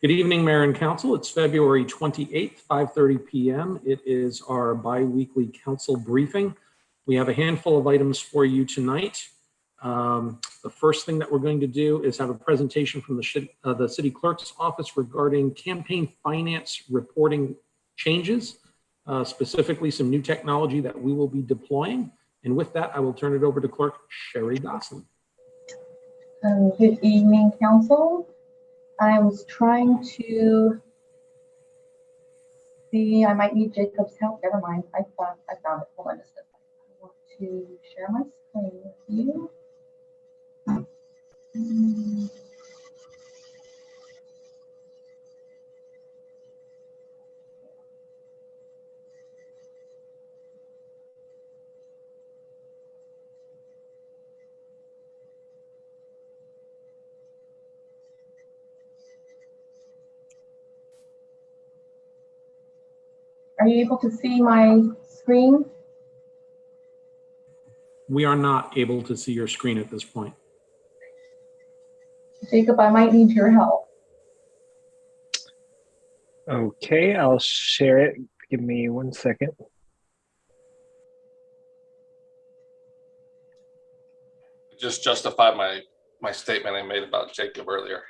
Good evening, Mayor and Council. It's February 28th, 5:30 p.m. It is our bi-weekly council briefing. We have a handful of items for you tonight. The first thing that we're going to do is have a presentation from the city clerk's office regarding campaign finance reporting changes, specifically some new technology that we will be deploying. And with that, I will turn it over to Clerk Sherry Gosselin. Good evening, Council. I was trying to see, I might need Jacob's help. Never mind. I found it. Hold on just a second. I want to share my screen with you. Are you able to see my screen? We are not able to see your screen at this point. Jacob, I might need your help. Okay, I'll share it. Give me 1 second. Just justify my statement I made about Jacob earlier.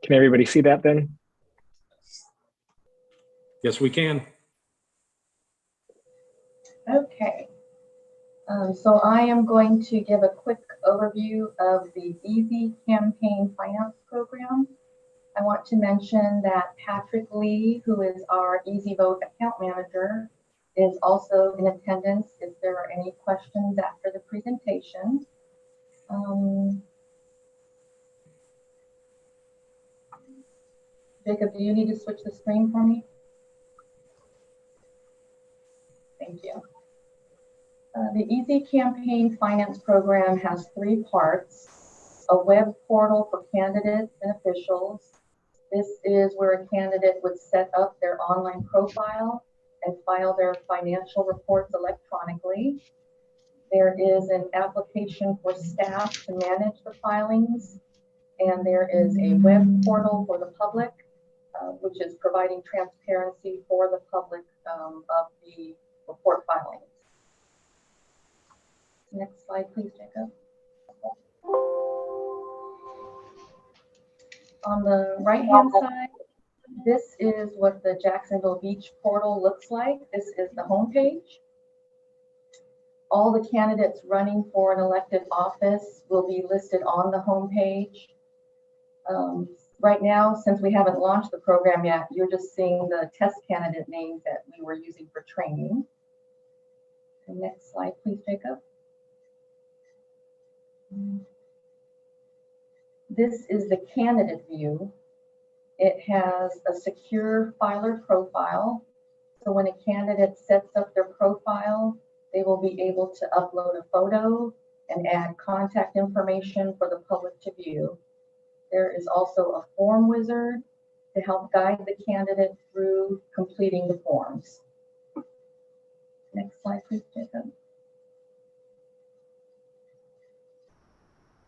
Can everybody see that then? Yes, we can. Okay. So I am going to give a quick overview of the Easy Campaign Finance Program. I want to mention that Patrick Lee, who is our Easy Vote account manager, is also in attendance if there are any questions after the presentation. Jacob, do you need to switch the screen for me? Thank you. The Easy Campaign Finance Program has 3 parts: a web portal for candidates and officials. This is where a candidate would set up their online profile and file their financial reports electronically. There is an application for staff to manage the filings, and there is a web portal for the public, which is providing transparency for the public of the report filings. Next slide, please, Jacob. On the right-hand side, this is what the Jacksonville Beach portal looks like. This is the homepage. All the candidates running for an elected office will be listed on the homepage. Right now, since we haven't launched the program yet, you're just seeing the test candidate names that we were using for training. The next slide, please, Jacob. This is the candidate view. It has a secure filer profile. So when a candidate sets up their profile, they will be able to upload a photo and add contact information for the public to view. There is also a form wizard to help guide the candidate through completing the forms. Next slide, please, Jacob.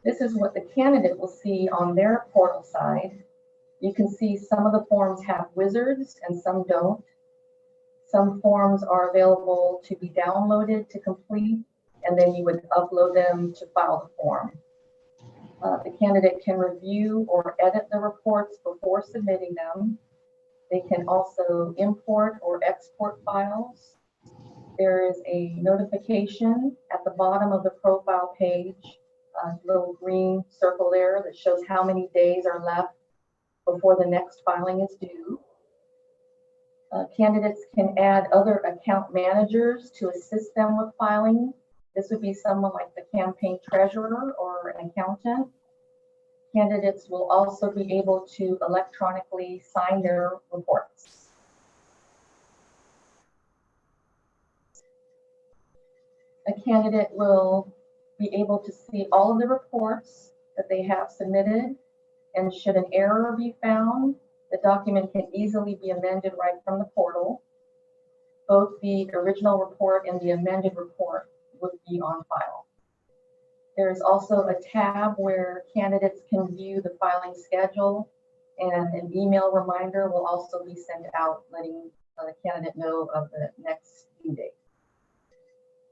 This is what the candidate will see on their portal side. You can see some of the forms have wizards and some don't. Some forms are available to be downloaded to complete, and then you would upload them to file the form. The candidate can review or edit the reports before submitting them. They can also import or export files. There is a notification at the bottom of the profile page, a little green circle there that shows how many days are left before the next filing is due. Candidates can add other account managers to assist them with filing. This would be someone like the campaign treasurer or an accountant. Candidates will also be able to electronically sign their reports. A candidate will be able to see all of the reports that they have submitted, and should an error be found, the document can easily be amended right from the portal. Both the original report and the amended report would be on file. There's also a tab where candidates can view the filing schedule, and an email reminder will also be sent out letting the candidate know of the next due date.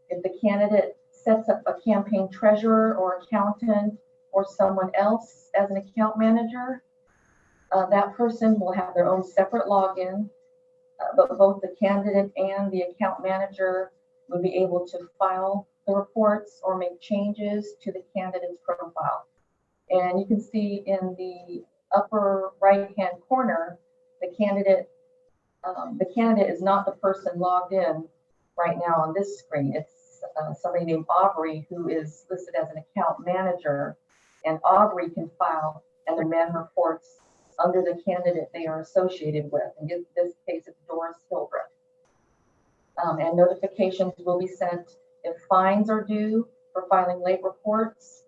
If the candidate sets up a campaign treasurer or accountant or someone else as an account manager, that person will have their own separate login, but both the candidate and the account manager will be able to file the reports or make changes to the candidate's profile. And you can see in the upper right-hand corner, the candidate is not the person logged in right now on this screen. It's somebody named Aubrey who is listed as an account manager, and Aubrey can file and amend reports under the candidate they are associated with. In this case, it's Doris Hildreth. And notifications will be sent if fines are due for filing late reports,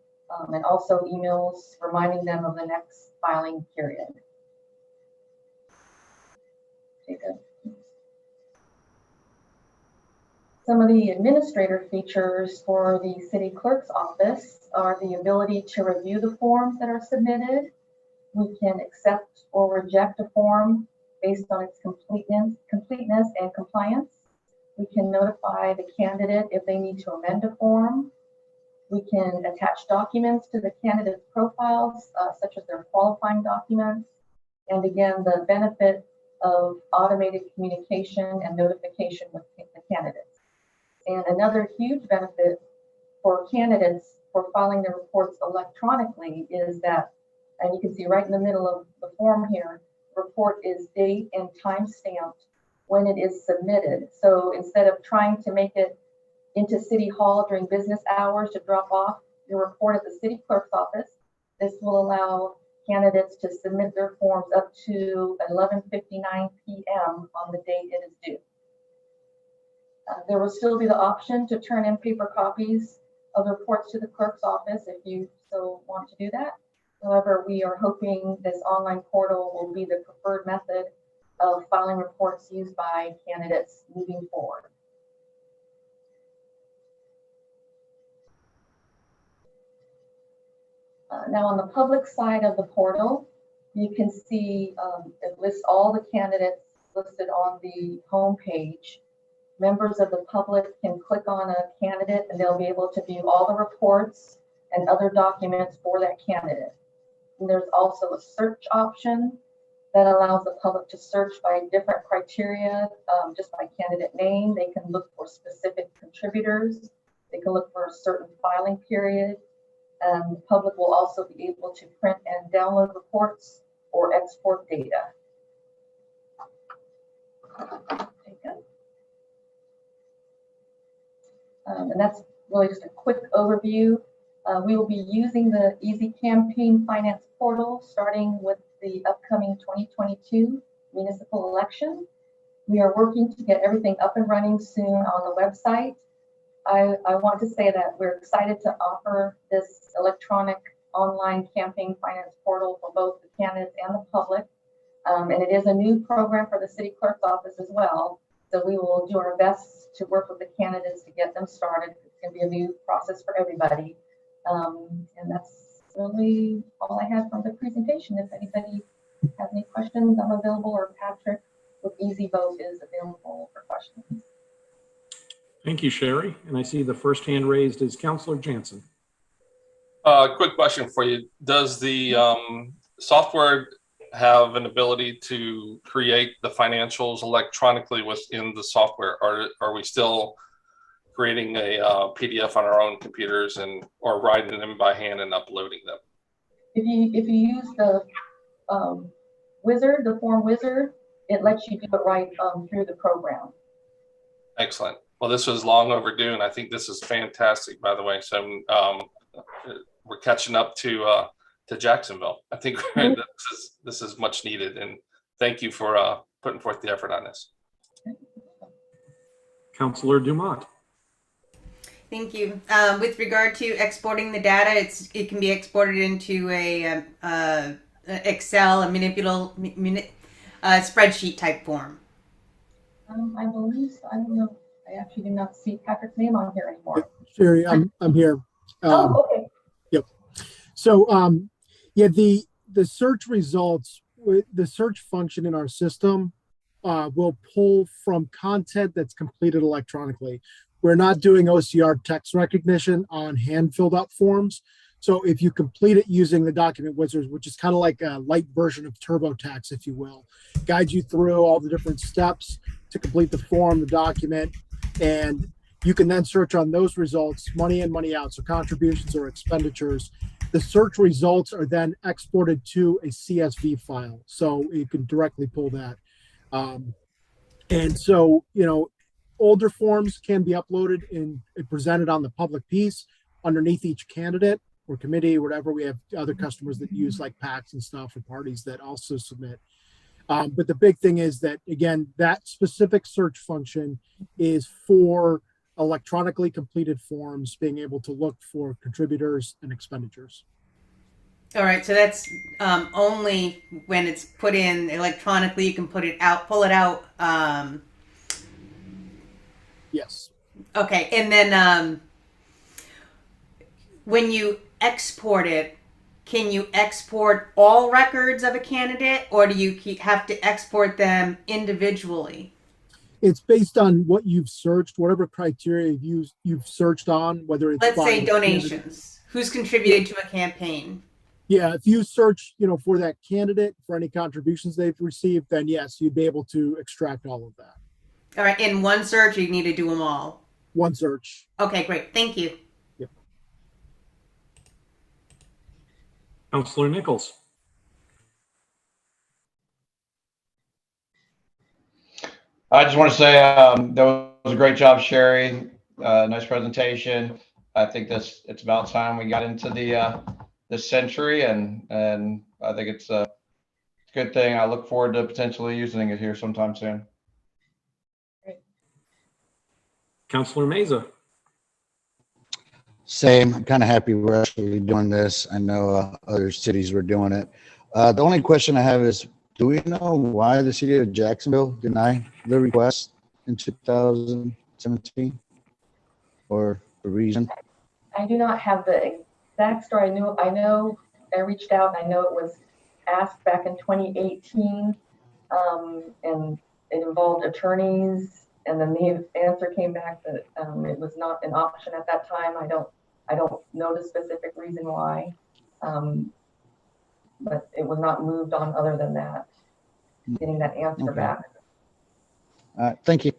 and also emails reminding them of the next filing period. Some of the administrator features for the city clerk's office are the ability to review the forms that are submitted. We can accept or reject a form based on its completeness and compliance. We can notify the candidate if they need to amend a form. We can attach documents to the candidate's profiles, such as their qualifying documents. And again, the benefit of automated communication and notification with the candidates. And another huge benefit for candidates for filing their reports electronically is that, and you can see right in the middle of the form here, report is date and time stamped when it is submitted. So instead of trying to make it into City Hall during business hours to drop off your report at the city clerk's office, this will allow candidates to submit their forms up to 11:59 p.m. on the date it is due. There will still be the option to turn in paper copies of the reports to the clerk's office if you so want to do that. However, we are hoping this online portal will be the preferred method of filing reports used by candidates moving forward. Now on the public side of the portal, you can see it lists all the candidates listed on the home page. Members of the public can click on a candidate and they'll be able to view all the reports and other documents for that candidate. And there's also a search option that allows the public to search by different criteria, just by candidate name. They can look for specific contributors. They can look for a certain filing period. And the public will also be able to print and download reports or export data. And that's really just a quick overview. We will be using the Easy Campaign Finance portal starting with the upcoming 2022 municipal election. We are working to get everything up and running soon on the website. I want to say that we're excited to offer this electronic online campaign finance portal for both the candidates and the public. And it is a new program for the city clerk's office as well. So we will do our best to work with the candidates to get them started. It's going to be a new process for everybody. And that's really all I had from the presentation. If anybody has any questions, I'm available, or Patrick with Easy Vote is available for questions. Thank you, Sherry. And I see the first hand raised is Councilor Jansen. Quick question for you. Does the software have an ability to create the financials electronically within the software? Or are we still creating a PDF on our own computers or writing them by hand and uploading them? If you use the wizard, the form wizard, it lets you do it right through the program. Excellent. Well, this was long overdue, and I think this is fantastic, by the way. So we're catching up to Jacksonville. I think this is much needed, and thank you for putting forth the effort on this. Councilor Dumont. Thank you. With regard to exporting the data, it can be exported into a Excel, a spreadsheet type form. I believe so. I don't know. I actually do not see Patrick's name on here anymore. Sherry, I'm here. Oh, okay. So, yeah, the search results, the search function in our system will pull from content that's completed electronically. We're not doing OCR text recognition on hand filled out forms. So if you complete it using the document wizards, which is kind of like a light version of TurboTax, if you will, guides you through all the different steps to complete the form, the document, and you can then search on those results, money in, money out, so contributions or expenditures. The search results are then exported to a CSV file, so you can directly pull that. And so, you know, older forms can be uploaded and presented on the public piece underneath each candidate or committee or whatever. We have other customers that use like PACs and stuff or parties that also submit. But the big thing is that, again, that specific search function is for electronically completed forms, being able to look for contributors and expenditures. All right, so that's only when it's put in electronically. You can put it out, pull it out. Yes. Okay, and then when you export it, can you export all records of a candidate, or do you have to export them individually? It's based on what you've searched, whatever criteria you've searched on, whether it's Let's say by donations. candidate. Who's contributed to a campaign? Yeah, if you search, you know, for that candidate for any contributions they've received, then yes, you'd be able to extract all of that. All right, in one search, you need to do them all. One search. Okay, great. Thank you. Yep. Councilor Nichols. I just want to say that was a great job, Sherry. Nice presentation. I think it's about time we got into this century, and I think it's a good thing. I look forward to potentially using it here sometime soon. Councilor Meza. Same. I'm kind of happy we're actually doing this. I know other cities were doing it. The only question I have is, do we know why the city of Jacksonville denied the request in 2017, or the reason? I do not have the exact story. I know I reached out, and I know it was asked back in 2018, and it involved attorneys, and then the answer came back that it was not an option at that time. I don't know the specific reason why, but it was not moved on other than that, getting that answer back. Thank you.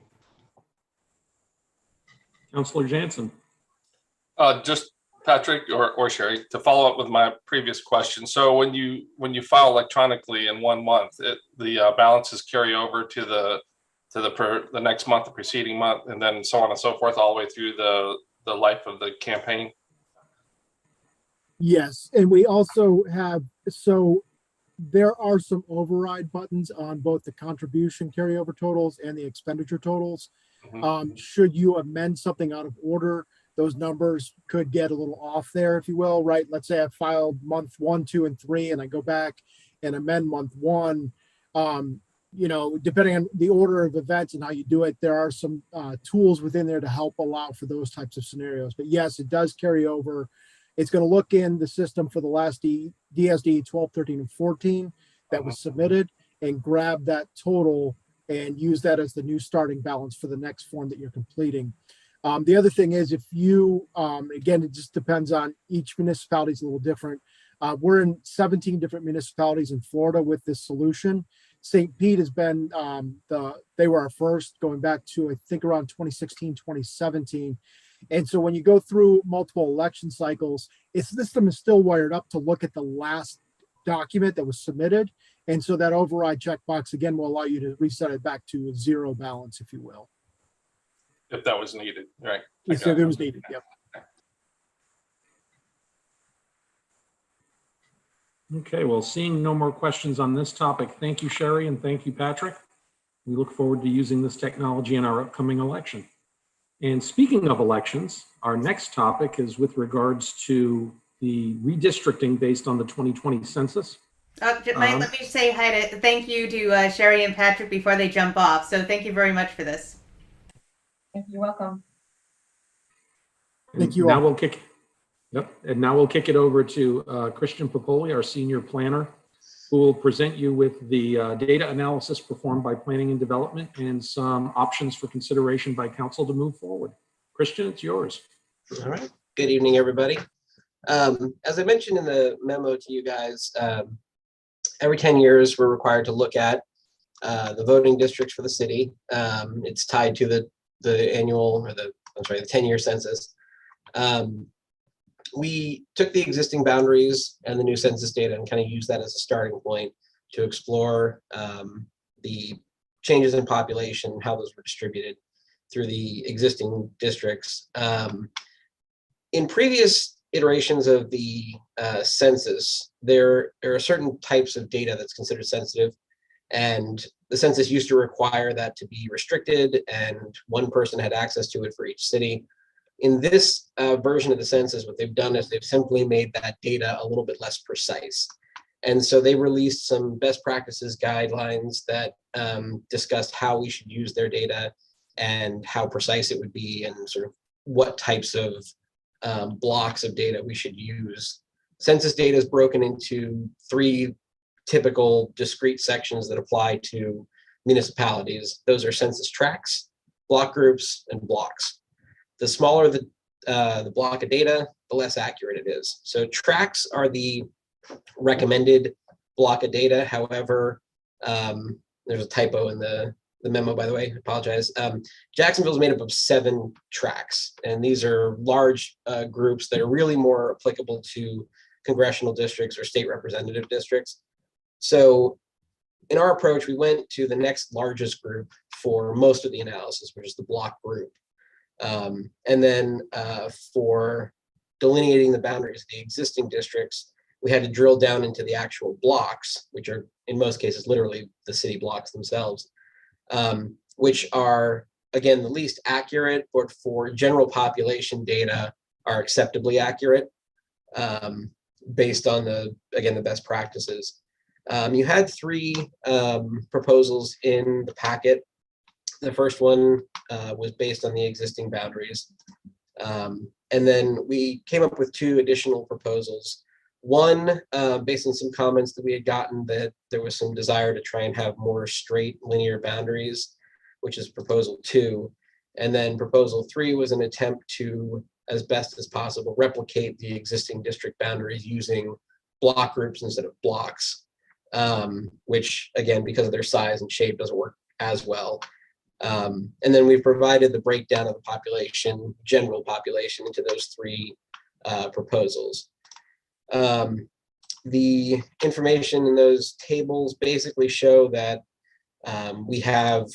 Councilor Jansen. Just Patrick or Sherry, to follow up with my previous question. So when you file electronically in 1 month, the balances carry over to the next month, the preceding month, and then so on and so forth, all the way through the life of the campaign. Yes, and we also have, so there are some override buttons on both the contribution carryover totals and the expenditure totals. Mm-hmm. Should you amend something out of order, those numbers could get a little off there, if you will, right? Let's say I filed month 1, 2, and 3, and I go back and amend month 1. You know, depending on the order of events and how you do it, there are some tools within there to help allow for those types of scenarios. But yes, it does carry over. It's going to look in the system for the last DSD 12, 13, and 14 that was submitted and grab that total and use that as the new starting balance for the next form that you're completing. The other thing is, if you, again, it just depends on each municipality is a little different. We're in 17 different municipalities in Florida with this solution. St. Pete has been, they were our first, going back to, I think, around 2016, 2017. And so when you go through multiple election cycles, its system is still wired up to look at the last document that was submitted. And so that override checkbox, again, will allow you to reset it back to a zero balance, if you will. If that was needed, right? If it was needed, yep. Okay, well, seeing no more questions on this topic, thank you, Sherry, and thank you, Patrick. We look forward to using this technology in our upcoming election. And speaking of elections, our next topic is with regards to the redistricting based on the 2020 census. Let me say hi to, thank you to Sherry and Patrick before they jump off. So thank you very much for this. You're welcome. Thank you Now all. we'll kick Yep. And now we'll kick it over to Christian Popoli, our senior planner, who will present you with the data analysis performed by Planning and Development and some options for consideration by council to move forward. Christian, it's yours. All right. Good evening, everybody. As I mentioned in the memo to you guys, every 10 years, we're required to look at the voting districts for the city. It's tied to the annual, or the 10-year census. We took the existing boundaries and the new census data and kind of used that as a starting point to explore the changes in population, how those were distributed through the existing districts. In previous iterations of the census, there are certain types of data that's considered sensitive, and the census used to require that to be restricted and one person had access to it for each city. In this version of the census, what they've done is they've simply made that data a little bit less precise. And so they released some best practices guidelines that discussed how we should use their data and how precise it would be and sort of what types of blocks of data we should use. Census data is broken into 3 typical discrete sections that apply to municipalities. Those are census tracts, block groups, and blocks. The smaller the block of data, the less accurate it is. So tracts are the recommended block of data. However, there's a typo in the memo, by the way, I apologize. Jacksonville is made up of 7 tracts, and these are large groups that are really more applicable to congressional districts or state representative districts. So in our approach, we went to the next largest group for most of the analysis, which is the block group. And then for delineating the boundaries of the existing districts, we had to drill down into the actual blocks, which are in most cases literally the city blocks themselves, which are, again, the least accurate, but for general population data are acceptably accurate based on the best practices. You had 3 proposals in the packet. The first one was based on the existing boundaries. And then we came up with 2 additional proposals. One, based on some comments that we had gotten, that there was some desire to try and have more straight linear boundaries, which is proposal 2. And then proposal 3 was an attempt to, as best as possible, replicate the existing district boundaries using block groups instead of blocks, which, again, because of their size and shape, doesn't work as well. And then we've provided the breakdown of the population, general population, into those 3 proposals. The information in those tables basically show that we have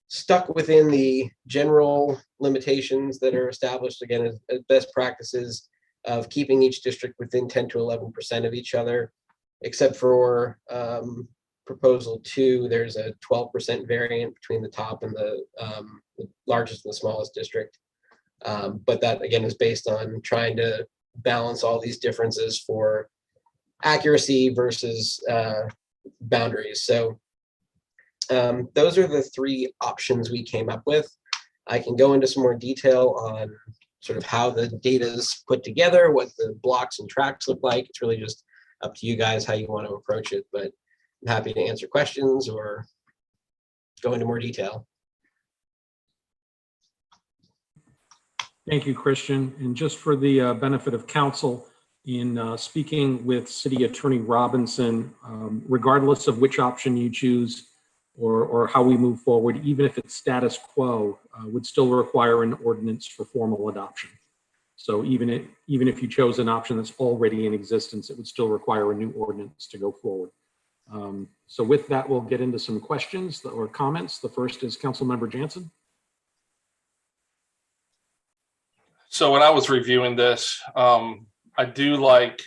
stuck within the general limitations that are established, again, as best practices of keeping each district within 10 to 11% of each other, except for proposal 2, there's a 12% variant between the top and the largest and the smallest district. But that, again, is based on trying to balance all these differences for accuracy versus boundaries. So those are the 3 options we came up with. I can go into some more detail on sort of how the data is put together, what the blocks and tracks look like. It's really just up to you guys how you want to approach it, but I'm happy to answer questions or go into more detail. Thank you, Christian. And just for the benefit of council, in speaking with City Attorney Robinson, regardless of which option you choose or how we move forward, even if it's status quo, would still require an ordinance for formal adoption. So even if you chose an option that's already in existence, it would still require a new ordinance to go forward. So with that, we'll get into some questions or comments. The first is Councilmember Jansen. So when I was reviewing this, I do like,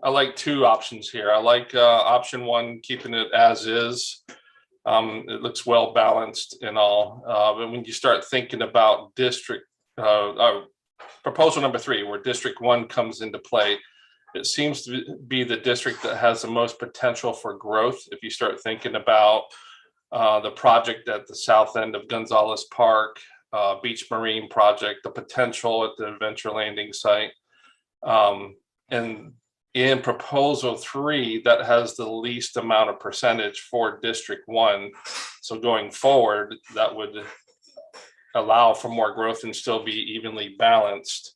I like 2 options here. I like option 1, keeping it as is. It looks well balanced and all. But when you start thinking about proposal number 3, where District 1 comes into play, it seems to be the district that has the most potential for growth. If you start thinking about the project at the south end of Gonzalez Park, Beach Marine project, the potential at the Adventure Landing site. And in proposal 3, that has the least amount of percentage for District 1. So going forward, that would allow for more growth and still be evenly balanced.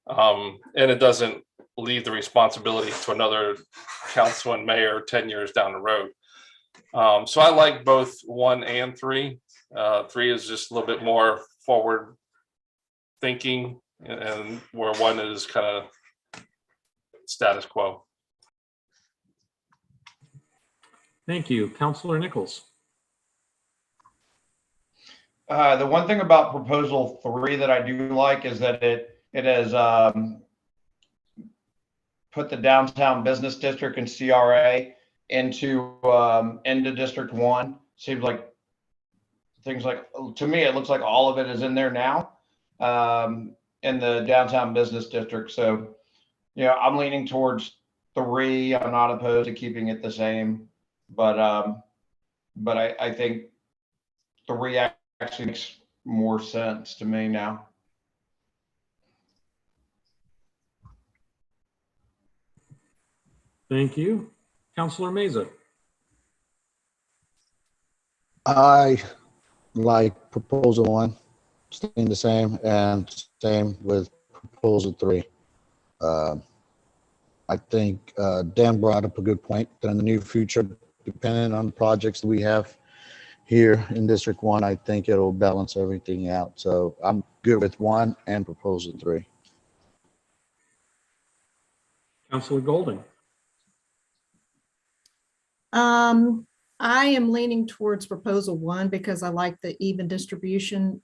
And it doesn't leave the responsibility to another council and mayor 10 years down the road. So I like both 1 and 3. 3 is just a little bit more forward thinking, and where 1 is kind of status quo. Thank you. Councilor Nichols. The one thing about proposal 3 that I do like is that it has put the downtown business district and CRA into District 1. Seems like to me, it looks like all of it is in there now in the downtown business district. So, I'm leaning towards 3. I'm not opposed to keeping it the same, but I think 3 actually makes more sense to me now. Thank you. Councilor Meza. I like proposal 1, staying the same, and same with proposal 3. I think Dan brought up a good point that in the near future, depending on the projects that we have here in District 1, I think it'll balance everything out. So I'm good with 1 and proposal 3. Councilor Golding. I am leaning towards proposal 1 because I like the even distribution.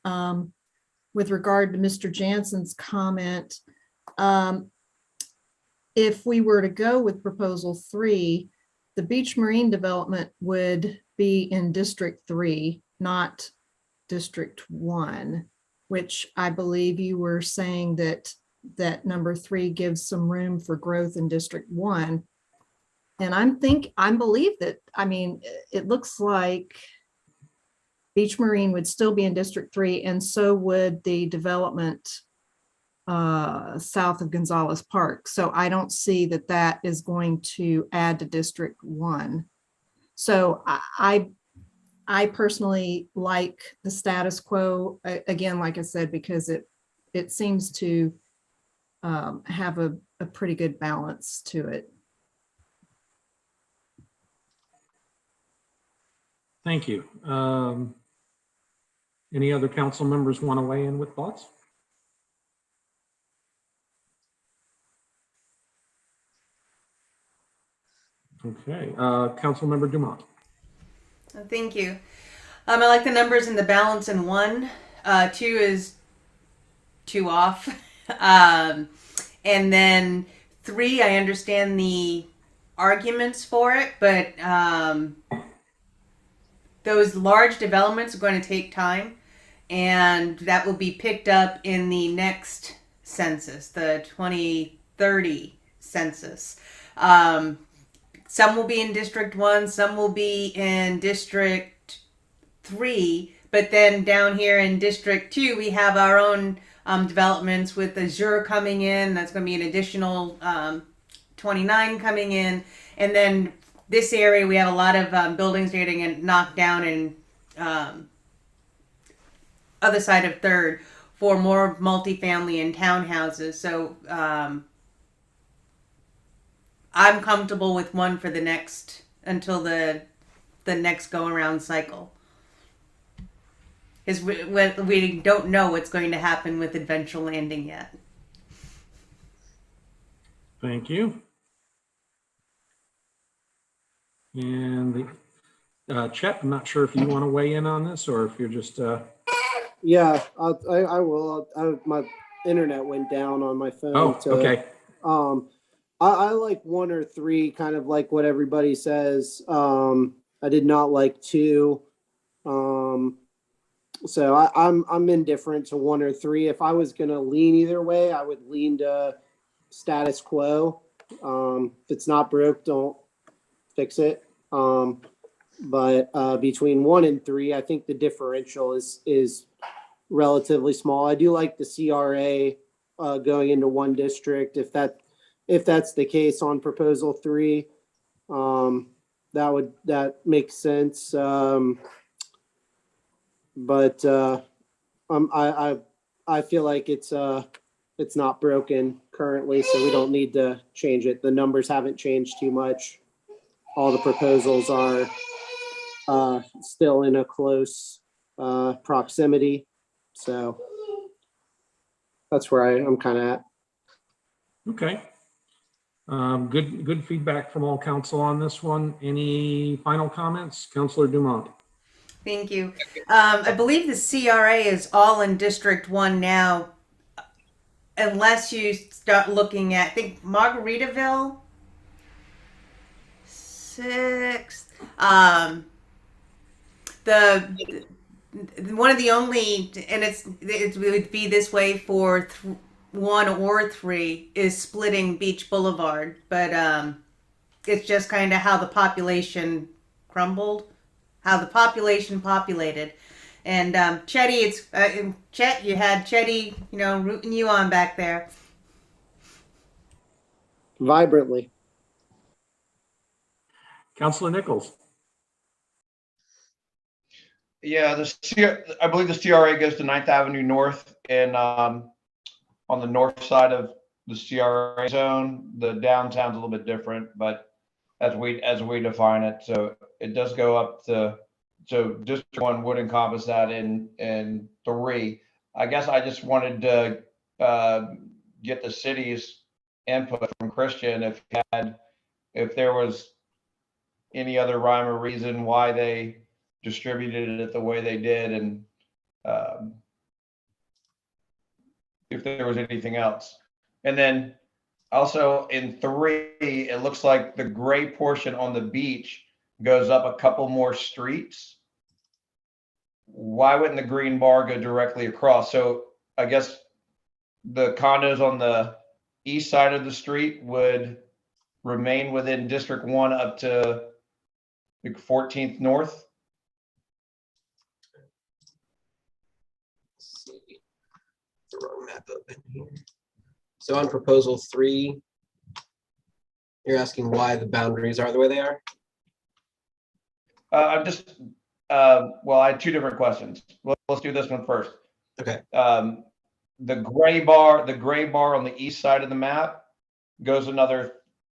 With regard to Mr. Jansen's comment, if we were to go with proposal 3, the beach marine development would be in District 3, not District 1, which I believe you were saying that number 3 gives some room for growth in District 1. And I believe that, it looks like Beach Marine would still be in District 3, and so would the development south of Gonzalez Park. So I don't see that is going to add to District 1. So I personally like the status quo, again, like I said, because it seems to have a pretty good balance to it. Thank you. Any other council members want to weigh in with thoughts? Okay, Councilmember Dumont. Thank you. I like the numbers and the balance in 1. 2 is too off. And then 3, I understand the arguments for it, but those large developments are going to take time, and that will be picked up in the next census, the 2030 census. Some will be in District 1, some will be in District 3, but then down here in District 2, we have our own developments with Azure coming in. That's going to be an additional 29 coming in. And then this area, we have a lot of buildings getting knocked down in other side of 3rd for more multifamily and townhouses. So I'm comfortable with 1 for the next, until the next go around cycle. Because we don't know what's going to happen with Adventure Landing yet. Thank you. And Chet, I'm not sure if you want to weigh in on this or if you're just. Yeah, I will. My internet went down on my phone. Oh, okay. I like 1 or 3, kind of like what everybody says. I did not like 2. So I'm indifferent to 1 or 3. If I was gonna lean either way, I would lean to status quo. If it's not broke, don't fix it. But between 1 and 3, I think the differential is relatively small. I do like the CRA going into one district. If that's the case on proposal 3, that makes sense. But I feel like it's not broken currently, so we don't need to change it. The numbers haven't changed too much. All the proposals are still in a close proximity. So that's where I'm kind of at. Okay. Good feedback from all council on this one. Any final comments? Councilor Dumont. Thank you. I believe the CRA is all in District 1 now, unless you start looking at, I think, Margaritaville, 6th. One of the only, and it would be this way for 1 or 3, is splitting Beach Boulevard, but it's just kind of how the population crumbled. How the population populated. And Chetty, Chet, you had Chetty, rooting you on back there. Vibrantly. Councilor Nichols. Yeah, I believe the CRA goes to 9th Avenue North and on the north side of the CRA zone. The downtown's a little bit different, but as we define it, so it does go up to, so District 1 would encompass that in 3. I guess I just wanted to get the city's input from Christian if there was any other rhyme or reason why they distributed it the way they did, and if there was anything else. And then also in 3, it looks like the gray portion on the beach goes up a couple more streets. Why wouldn't the green bar go directly across? So I guess the condos on the east side of the street would remain within District 1 up to like 14th North. Let's see. The wrong map open here. So on proposal 3, you're asking why the boundaries are the way they are? I'm just, well, I had 2 different questions. Let's do this one first. Okay. The gray bar on the east side of the map goes another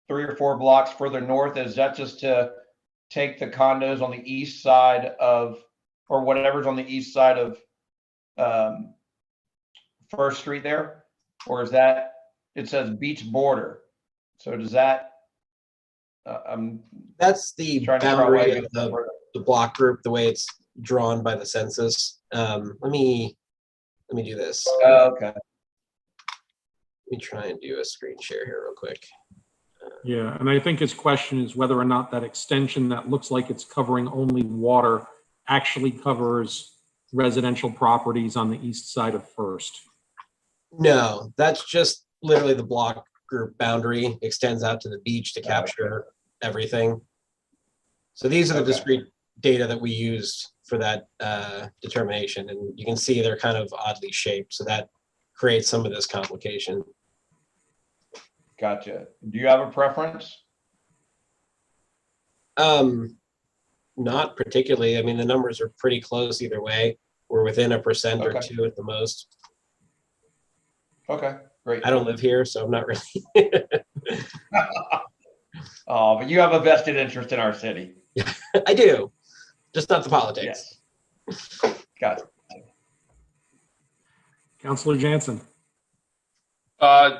3 or 4 blocks further north. Is that just to take the condos on the east side of, or whatever's on the east side of First Street there? Or is that, it says beach border. So does that, that's the boundary of the block group, the way it's drawn by the census. Let me do this. Okay. Let me try and do a screen share here real quick. Yeah, and I think his question is whether or not that extension that looks like it's covering only water actually covers residential properties on the east side of First. No, that's just literally the block group boundary extends out to the beach to capture everything. So these are the discrete data that we used for that determination, and you can see they're kind of oddly shaped, so that creates some of this complication. Gotcha. Do you have a preference? Not particularly. I mean, the numbers are pretty close either way. We're within 1% or 2 at the most. Okay, great. I don't live here, so I'm not really. Oh, but you have a vested interest in our city. I do, just not the politics. Yes. Gotcha. Councilor Jansen.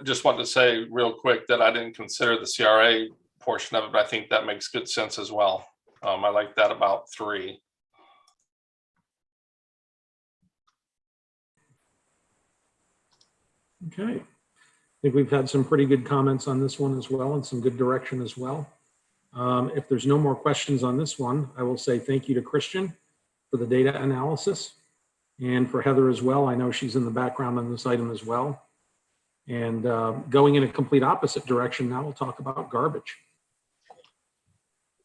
Just wanted to say real quick that I didn't consider the CRA portion of it, but I think that makes good sense as well. I like that about 3. Okay. I think we've had some pretty good comments on this one as well, and some good direction as well. If there's no more questions on this one, I will say thank you to Christian for the data analysis, and for Heather as well. I know she's in the background on this item as well. And going in a complete opposite direction, now we'll talk about garbage.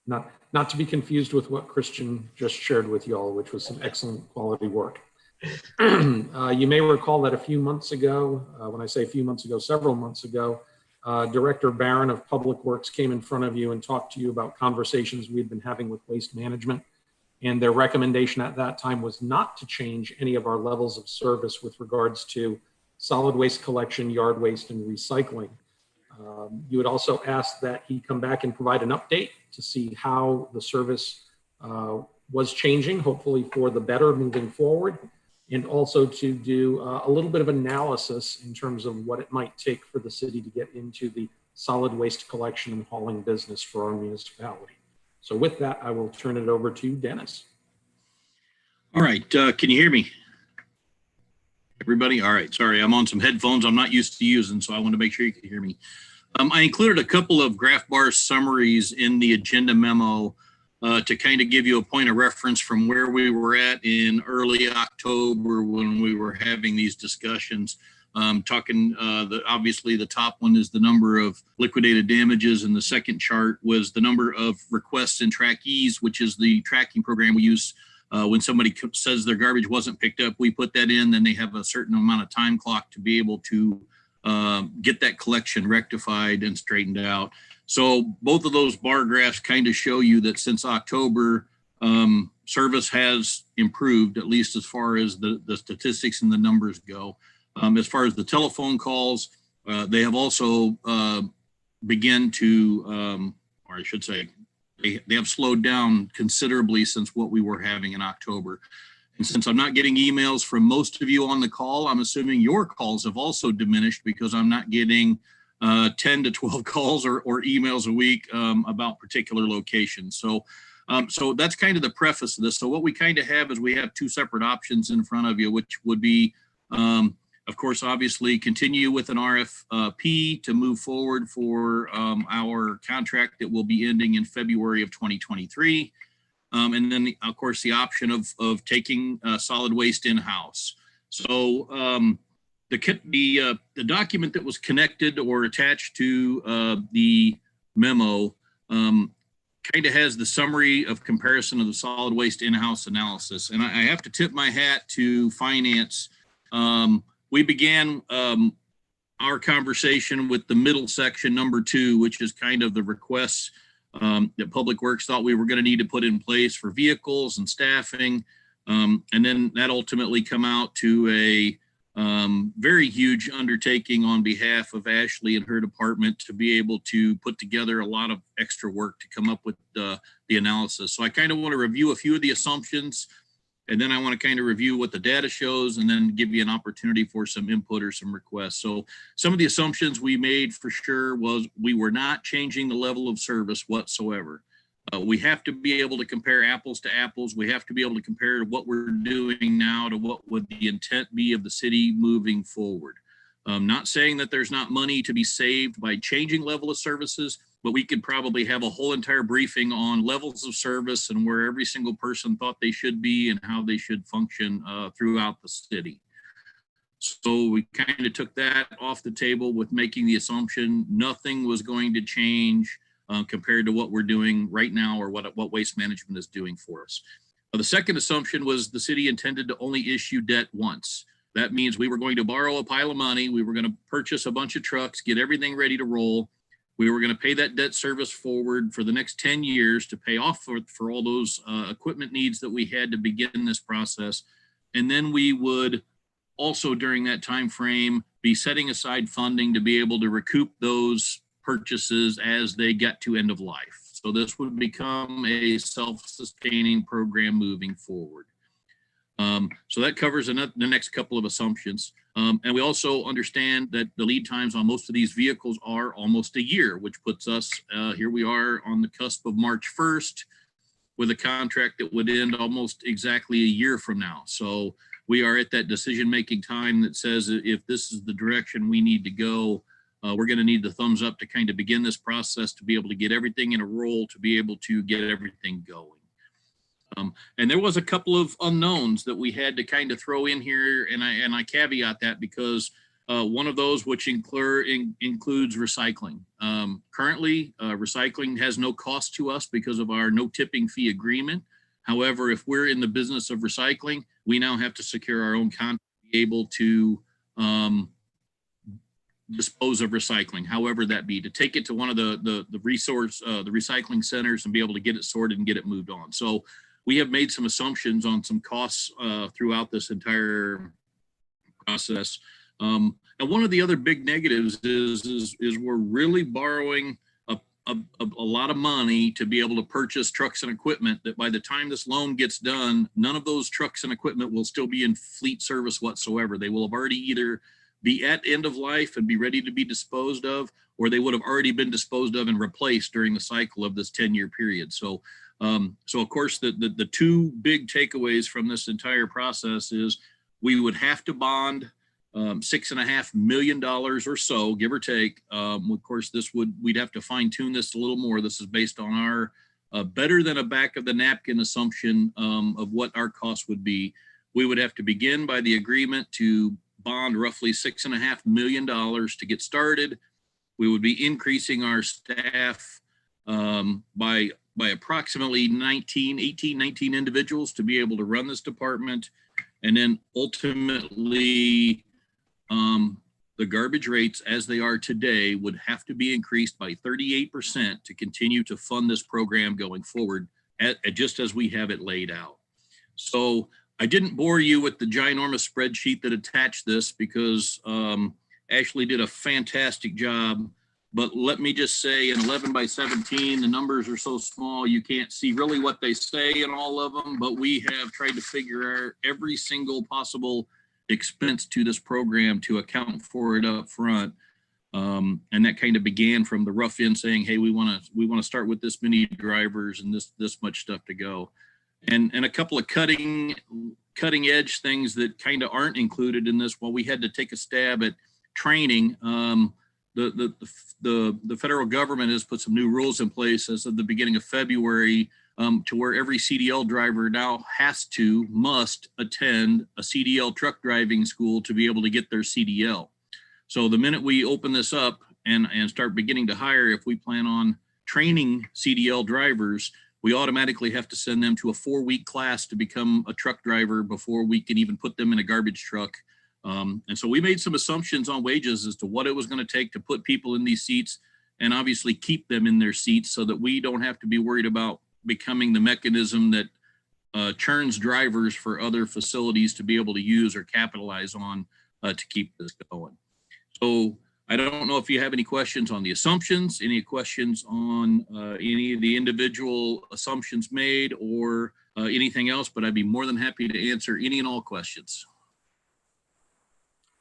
Not to be confused with what Christian just shared with y'all, which was some excellent quality work. You may recall that a few months ago, when I say a few months ago, several months ago, Director Barron of Public Works came in front of you and talked to you about conversations we'd been having with waste management. And their recommendation at that time was not to change any of our levels of service with regards to solid waste collection, yard waste, and recycling. You had also asked that he come back and provide an update to see how the service was changing, hopefully for the better moving forward, and also to do a little bit of analysis in terms of what it might take for the city to get into the solid waste collection and hauling business for our municipality. So with that, I will turn it over to Dennis. All right, can you hear me? Everybody? All right, sorry, I'm on some headphones I'm not used to using, so I want to make sure you can hear me. I included a couple of graph bar summaries in the agenda memo to kind of give you a point of reference from where we were at in early October when we were having these discussions. Obviously the top one is the number of liquidated damages, and the second chart was the number of requests and trackees, which is the tracking program we use. When somebody says their garbage wasn't picked up, we put that in, then they have a certain amount of time clock to be able to get that collection rectified and straightened out. So both of those bar graphs kind of show you that since October, service has improved, at least as far as the statistics and the numbers go. As far as the telephone calls, they have also begun to, or I should say, they have slowed down considerably since what we were having in October. And since I'm not getting emails from most of you on the call, I'm assuming your calls have also diminished because I'm not getting 10 to 12 calls or emails a week about particular locations. So that's kind of the preface of this. So what we kind of have is we have two separate options in front of you, which would be, of course, obviously continue with an RFP to move forward for our contract that will be ending in February of 2023. And then, of course, the option of taking solid waste in-house. So the document that was connected or attached to the memo kind of has the summary of comparison of the solid waste in-house analysis. And I have to tip my hat to finance. We began our conversation with the middle section, number 2, which is kind of the requests that Public Works thought we were going to need to put in place for vehicles and staffing. And then that ultimately come out to a very huge undertaking on behalf of Ashley and her department to be able to put together a lot of extra work to come up with the analysis. So I kind of want to review a few of the assumptions, and then I want to kind of review what the data shows and then give you an opportunity for some input or some requests. So some of the assumptions we made for sure was we were not changing the level of service whatsoever. We have to be able to compare apples to apples. We have to be able to compare what we're doing now to what would the intent be of the city moving forward. Not saying that there's not money to be saved by changing level of services, but we could probably have a whole entire briefing on levels of service and where every single person thought they should be and how they should function throughout the city. So we kind of took that off the table with making the assumption nothing was going to change compared to what we're doing right now or what waste management is doing for us. The second assumption was the city intended to only issue debt once. That means we were going to borrow a pile of money. We were going to purchase a bunch of trucks, get everything ready to roll. We were going to pay that debt service forward for the next 10 years to pay off for all those equipment needs that we had to begin this process. And then we would also during that time frame be setting aside funding to be able to recoup those purchases as they get to end of life. So this would become a self-sustaining program moving forward. So that covers the next couple of assumptions. And we also understand that the lead times on most of these vehicles are almost a year, which puts us, here we are on the cusp of March 1st with a contract that would end almost exactly a year from now. So we are at that decision-making time that says if this is the direction we need to go, we're going to need the thumbs up to kind of begin this process to be able to get everything in a roll, to be able to get everything going. And there was a couple of unknowns that we had to kind of throw in here, and I caveat that because one of those which includes recycling. Currently, recycling has no cost to us because of our no tipping fee agreement. However, if we're in the business of recycling, we now have to secure our own content to be able to dispose of recycling, however that be, to take it to one of the recycling centers and be able to get it sorted and get it moved on. So we have made some assumptions on some costs throughout this entire process. And one of the other big negatives is we're really borrowing a lot of money to be able to purchase trucks and equipment that by the time this loan gets done, none of those trucks and equipment will still be in fleet service whatsoever. They will have already either be at end of life and be ready to be disposed of, or they would have already been disposed of and replaced during the cycle of this 10-year period. So, of course, the two big takeaways from this entire process is we would have to bond $6.5 million or so, give or take. Of course, we'd have to fine tune this a little more. This is based on our better than a back of the napkin assumption of what our costs would be. We would have to begin by the agreement to bond roughly $6.5 million to get started. We would be increasing our staff by approximately 19 individuals to be able to run this department. And then ultimately, the garbage rates as they are today would have to be increased by 38% to continue to fund this program going forward, just as we have it laid out. So I didn't bore you with the ginormous spreadsheet that attached this because Ashley did a fantastic job. But let me just say in 11 by 17, the numbers are so small, you can't see really what they say in all of them. But we have tried to figure out every single possible expense to this program to account for it up front. And that kind of began from the rough end saying, hey, we want to start with this many drivers and this much stuff to go. And a couple of cutting edge things that kind of aren't included in this. Well, we had to take a stab at training. The federal government has put some new rules in place as of the beginning of February to where every CDL driver now must attend a CDL truck driving school to be able to get their CDL. So the minute we open this up and start beginning to hire, if we plan on training CDL drivers, we automatically have to send them to a 4-week class to become a truck driver before we can even put them in a garbage truck. And so we made some assumptions on wages as to what it was going to take to put people in these seats and obviously keep them in their seats so that we don't have to be worried about becoming the mechanism that churns drivers for other facilities to be able to use or capitalize on to keep this going. So I don't know if you have any questions on the assumptions, any questions on any of the individual assumptions made or anything else, but I'd be more than happy to answer any and all questions.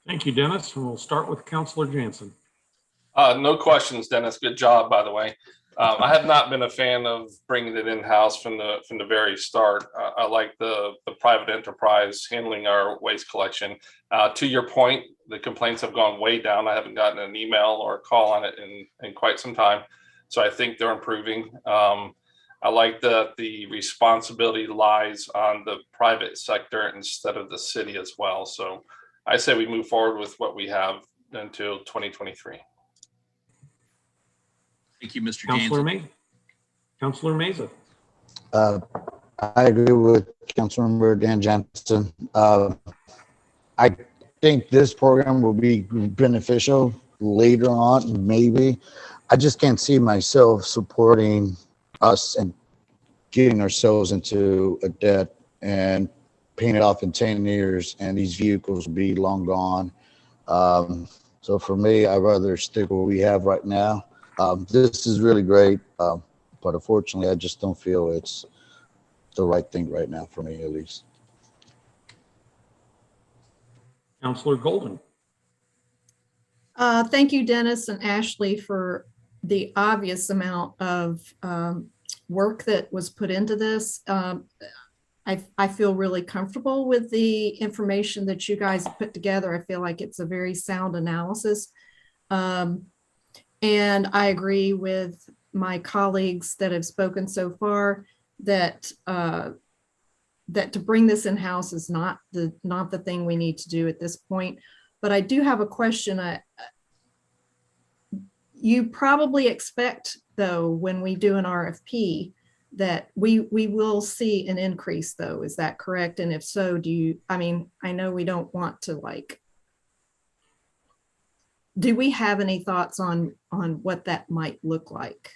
Thank you, Dennis. And we'll start with Councilor Jansen. No questions, Dennis. Good job, by the way. I have not been a fan of bringing it in-house from the very start. I like the private enterprise handling our waste collection. To your point, the complaints have gone way down. I haven't gotten an email or a call on it in quite some time. So I think they're improving. I like that the responsibility lies on the private sector instead of the city as well. So I say we move forward with what we have until 2023. Thank you, Mr. Councilor Meza. I agree with Councilmember Dan Jansen. I think this program will be beneficial later on, maybe. I just can't see myself supporting us and getting ourselves into a debt and paying it off in 10 years and these vehicles will be long gone. So for me, I'd rather stick with what we have right now. This is really great, but unfortunately, I just don't feel it's the right thing right now for me, at least. Councilor Golden. Thank you, Dennis and Ashley, for the obvious amount of work that was put into this. I feel really comfortable with the information that you guys put together. I feel like it's a very sound analysis. And I agree with my colleagues that have spoken so far that that to bring this in-house is not the thing we need to do at this point. But I do have a question. You probably expect, though, when we do an RFP, that we will see an increase though. Is that correct? And if so, I mean, I know we don't want to do we have any thoughts on what that might look like?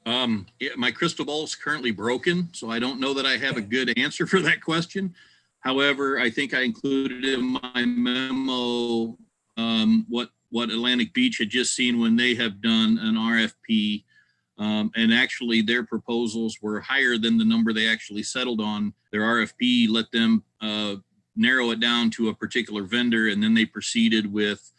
My crystal ball is currently broken, so I don't know that I have a good answer for that question. However, I think I included in my memo what Atlantic Beach had just seen when they have done an RFP. And actually their proposals were higher than the number they actually settled on. Their RFP let them narrow it down to a particular vendor, and then they proceeded with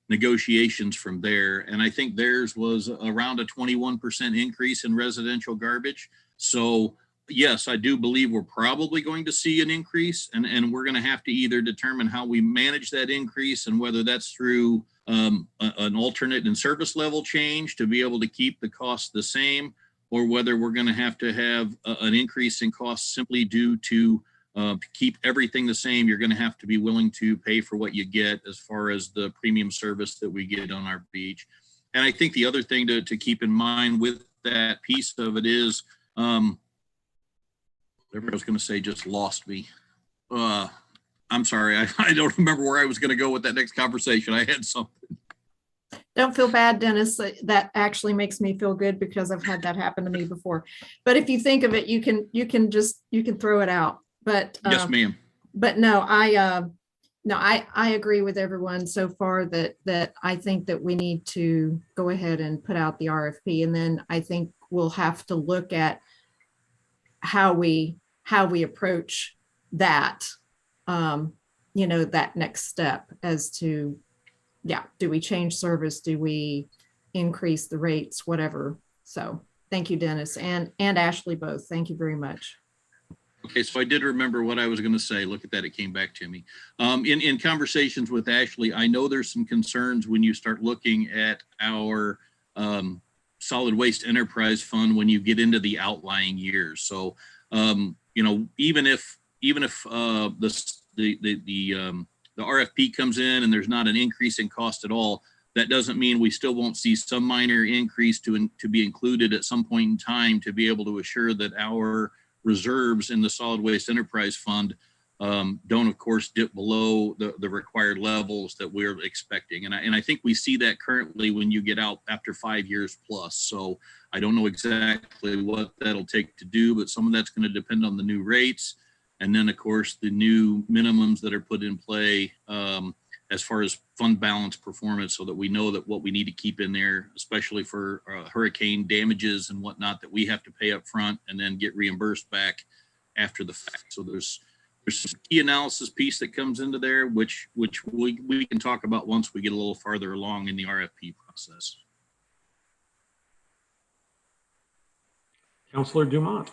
negotiations from there. And I think theirs was around a 21% increase in residential garbage. So yes, I do believe we're probably going to see an increase, and we're going to have to either determine how we manage that increase and whether that's through an alternate and service level change to be able to keep the cost the same, or whether we're going to have an increase in costs simply due to keep everything the same. You're going to have to be willing to pay for what you get as far as the premium service that we get on our beach. And I think the other thing to keep in mind with that piece of it is, whatever I was going to say just lost me. I'm sorry. I don't remember where I was going to go with that next conversation. I had something. Don't feel bad, Dennis. That actually makes me feel good because I've had that happen to me before. But if you think of it, you can throw it out. But yes, ma'am. But no, I agree with everyone so far that I think that we need to go ahead and put out the RFP, and then I think we'll have to look at how we approach that, that next step as to, do we change service? Do we increase the rates, whatever? So thank you, Dennis and Ashley both. Thank you very much. Okay, so I did remember what I was going to say. Look at that, it came back to me. In conversations with Ashley, I know there's some concerns when you start looking at our solid waste enterprise fund when you get into the outlying years. So, even if the RFP comes in and there's not an increase in cost at all, that doesn't mean we still won't see some minor increase to be included at some point in time to be able to assure that our reserves in the solid waste enterprise fund don't, of course, dip below the required levels that we're expecting. And I think we see that currently when you get out after 5 years plus. So I don't know exactly what that'll take to do, but some of that's going to depend on the new rates. And then, of course, the new minimums that are put in play as far as fund balance performance, so that we know that what we need to keep in there, especially for hurricane damages and whatnot, that we have to pay up front and then get reimbursed back after the fact. So there's some key analysis piece that comes into there, which we can talk about once we get a little farther along in the RFP process. Councilor Dumont.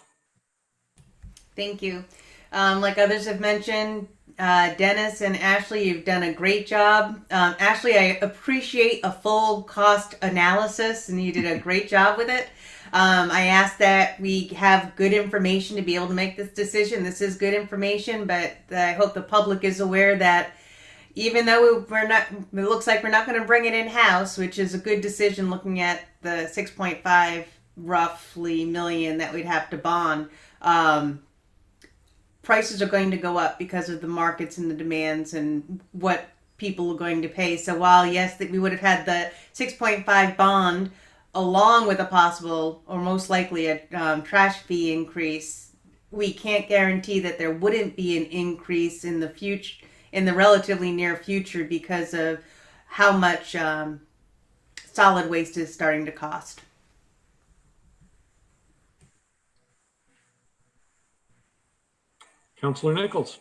Thank you. Like others have mentioned, Dennis and Ashley, you've done a great job. Ashley, I appreciate a full cost analysis, and you did a great job with it. I asked that we have good information to be able to make this decision. This is good information, but I hope the public is aware that even though it looks like we're not going to bring it in-house, which is a good decision looking at the 6.5 roughly million that we'd have to bond, prices are going to go up because of the markets and the demands and what people are going to pay. So while, yes, that we would have had the 6.5 bond along with a possible or most likely a trash fee increase, we can't guarantee that there wouldn't be an increase in the future, in the relatively near future, because of how much solid waste is starting to cost. Councilor Nichols.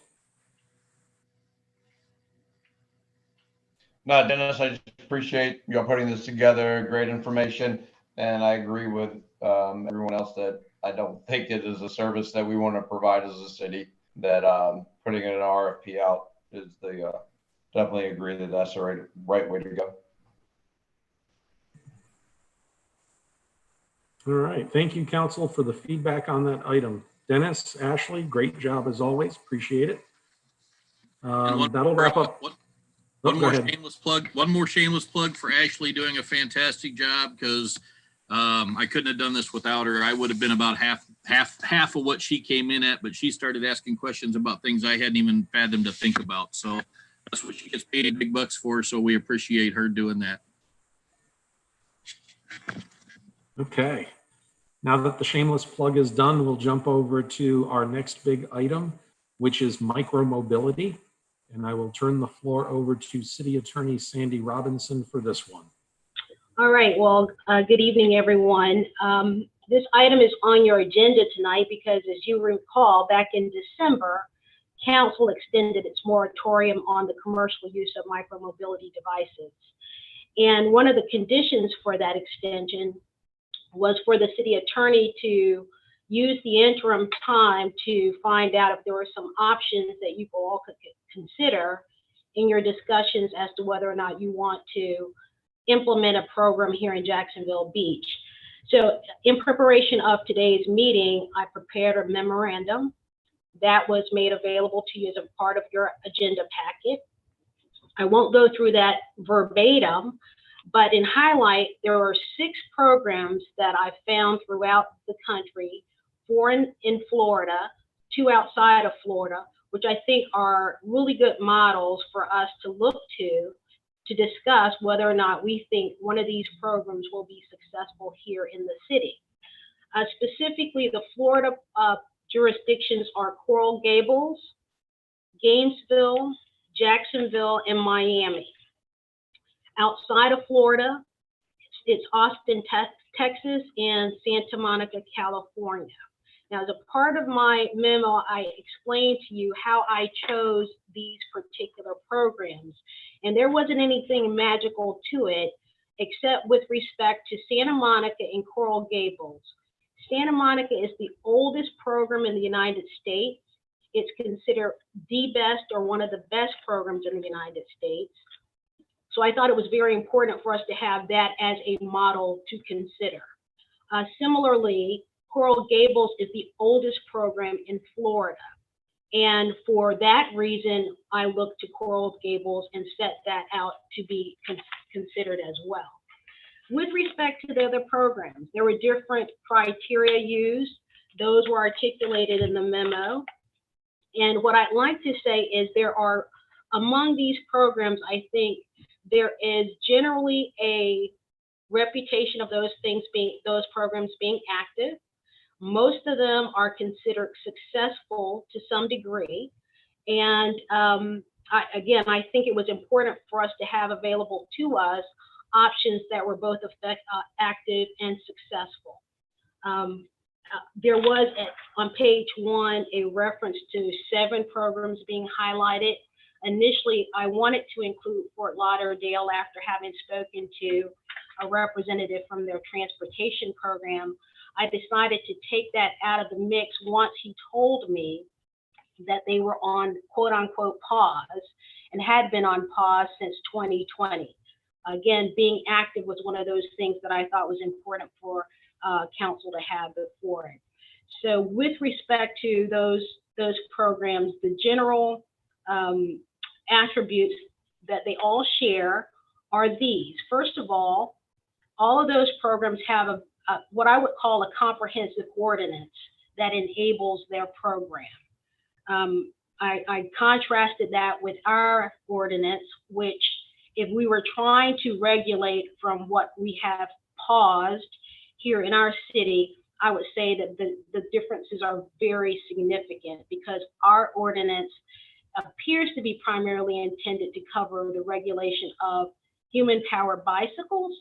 No, Dennis, I just appreciate you putting this together. Great information. And I agree with everyone else that I don't think it is a service that we want to provide as a city, that putting an RFP out is definitely agree that that's the right way to go. All right. Thank you, Council, for the feedback on that item. Dennis, Ashley, great job as always. Appreciate it. That'll wrap up. One more shameless plug for Ashley doing a fantastic job, because I couldn't have done this without her. I would have been about half of what she came in at, but she started asking questions about things I hadn't even fathomed to think about. So that's what she gets paid big bucks for. So we appreciate her doing that. Okay. Now that the shameless plug is done, we'll jump over to our next big item, which is micromobility. And I will turn the floor over to City Attorney Sandy Robinson for this one. All right, well, good evening, everyone. This item is on your agenda tonight because, as you recall, back in December, Council extended its moratorium on the commercial use of micromobility devices. And one of the conditions for that extension was for the city attorney to use the interim time to find out if there were some options that you all could consider in your discussions as to whether or not you want to implement a program here in Jacksonville Beach. So in preparation of today's meeting, I prepared a memorandum that was made available to you as a part of your agenda packet. I won't go through that verbatim, but in highlight, there are 6 programs that I found throughout the country, 4 in Florida, 2 outside of Florida, which I think are really good models for us to look to discuss whether or not we think one of these programs will be successful here in the city. Specifically, the Florida jurisdictions are Coral Gables, Gainesville, Jacksonville, and Miami. Outside of Florida, it's Austin, Texas, and Santa Monica, California. Now, as a part of my memo, I explained to you how I chose these particular programs. And there wasn't anything magical to it, except with respect to Santa Monica and Coral Gables. Santa Monica is the oldest program in the United States. It's considered the best or one of the best programs in the United States. So I thought it was very important for us to have that as a model to consider. Similarly, Coral Gables is the oldest program in Florida. And for that reason, I looked to Coral Gables and set that out to be considered as well. With respect to the other programs, there were different criteria used. Those were articulated in the memo. And what I'd like to say is there are, among these programs, I think there is generally a reputation of those programs being active. Most of them are considered successful to some degree. And again, I think it was important for us to have available to us options that were both active and successful. There was on page 1 a reference to 7 programs being highlighted. Initially, I wanted to include Fort Lauderdale after having spoken to a representative from their transportation program. I decided to take that out of the mix once he told me that they were on quote unquote pause and had been on pause since 2020. Again, being active was one of those things that I thought was important for council to have before it. So with respect to those programs, the general attributes that they all share are these. First of all of those programs have what I would call a comprehensive ordinance that enables their program. I contrasted that with our ordinance, which if we were trying to regulate from what we have paused here in our city, I would say that the differences are very significant because our ordinance appears to be primarily intended to cover the regulation of human-powered bicycles.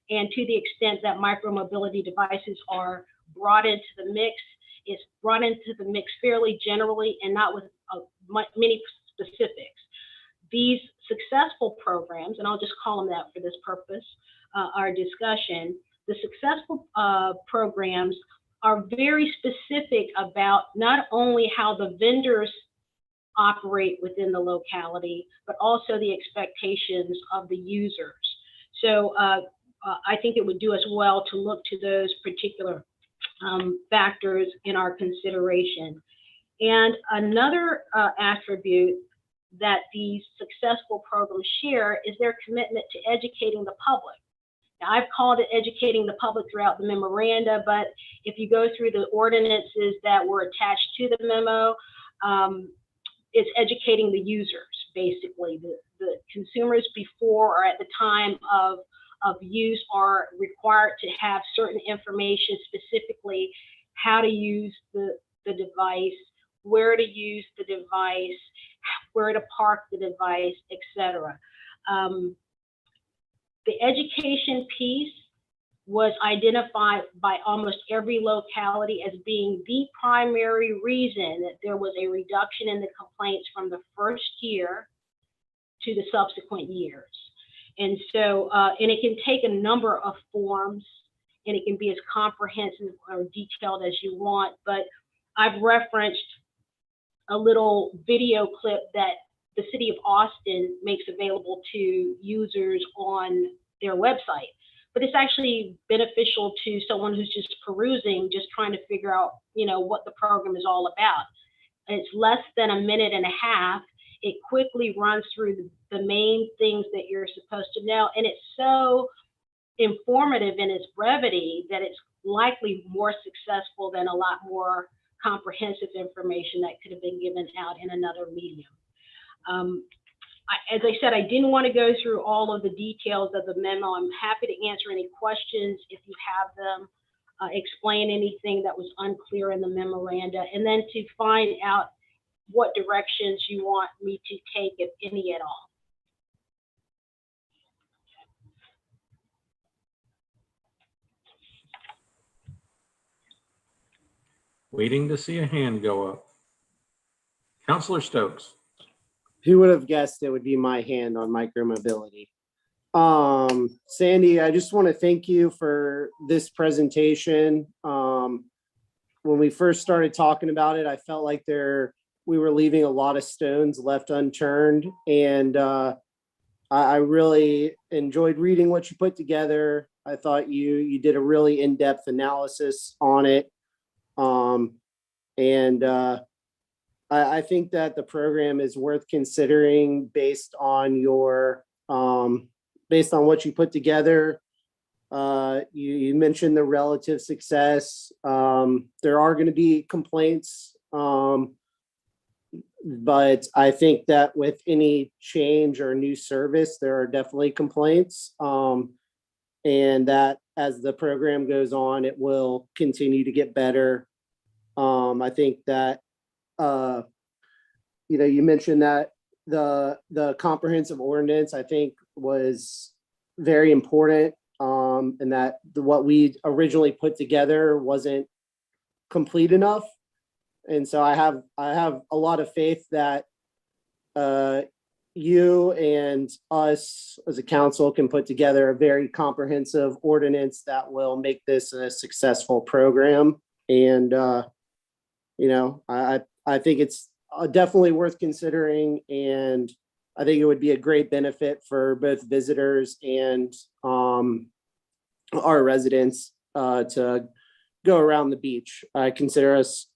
And to the extent that micromobility devices are brought into the mix, it's brought into the mix fairly generally and not with many specifics. These successful programs, and I'll just call them that for this purpose, our discussion, the successful programs are very specific about not only how the vendors operate within the locality, but also the expectations of the users. So I think it would do us well to look to those particular factors in our consideration. And another attribute that these successful programs share is their commitment to educating the public. Now, I've called it educating the public throughout the memoranda, but if you go through the ordinances that were attached to the memo, it's educating the users, basically. The consumers before or at the time of use are required to have certain information, specifically how to use the device, where to use the device, where to park the device, etc. The education piece was identified by almost every locality as being the primary reason that there was a reduction in the complaints from the first year to the subsequent years. And so, and it can take a number of forms, and it can be as comprehensive or detailed as you want, but I've referenced a little video clip that the city of Austin makes available to users on their website. But it's actually beneficial to someone who's just perusing, just trying to figure out, what the program is all about. It's less than a minute and a half. It quickly runs through the main things that you're supposed to know. And it's so informative in its brevity that it's likely more successful than a lot more comprehensive information that could have been given out in another medium. As I said, I didn't want to go through all of the details of the memo. I'm happy to answer any questions if you have them, explain anything that was unclear in the memoranda, and then to find out what directions you want me to take, if any at all. Waiting to see a hand go up. Counselor Stokes. Who would have guessed it would be my hand on micromobility? Sandy, I just want to thank you for this presentation. When we first started talking about it, I felt like we were leaving a lot of stones left unturned, and I really enjoyed reading what you put together. I thought you did a really in-depth analysis on it, I think that the program is worth considering based on what you put together. You mentioned the relative success. There are going to be complaints, but I think that with any change or new service, there are definitely complaints, and that as the program goes on, it will continue to get better. I think that you mentioned that the comprehensive ordinance, I think, was very important, and that what we originally put together wasn't complete enough. And so I have a lot of faith that you and us as a council can put together a very comprehensive ordinance that will make this a successful program. And I think it's definitely worth considering, and I think it would be a great benefit for both visitors and our residents to go around the beach. I consider us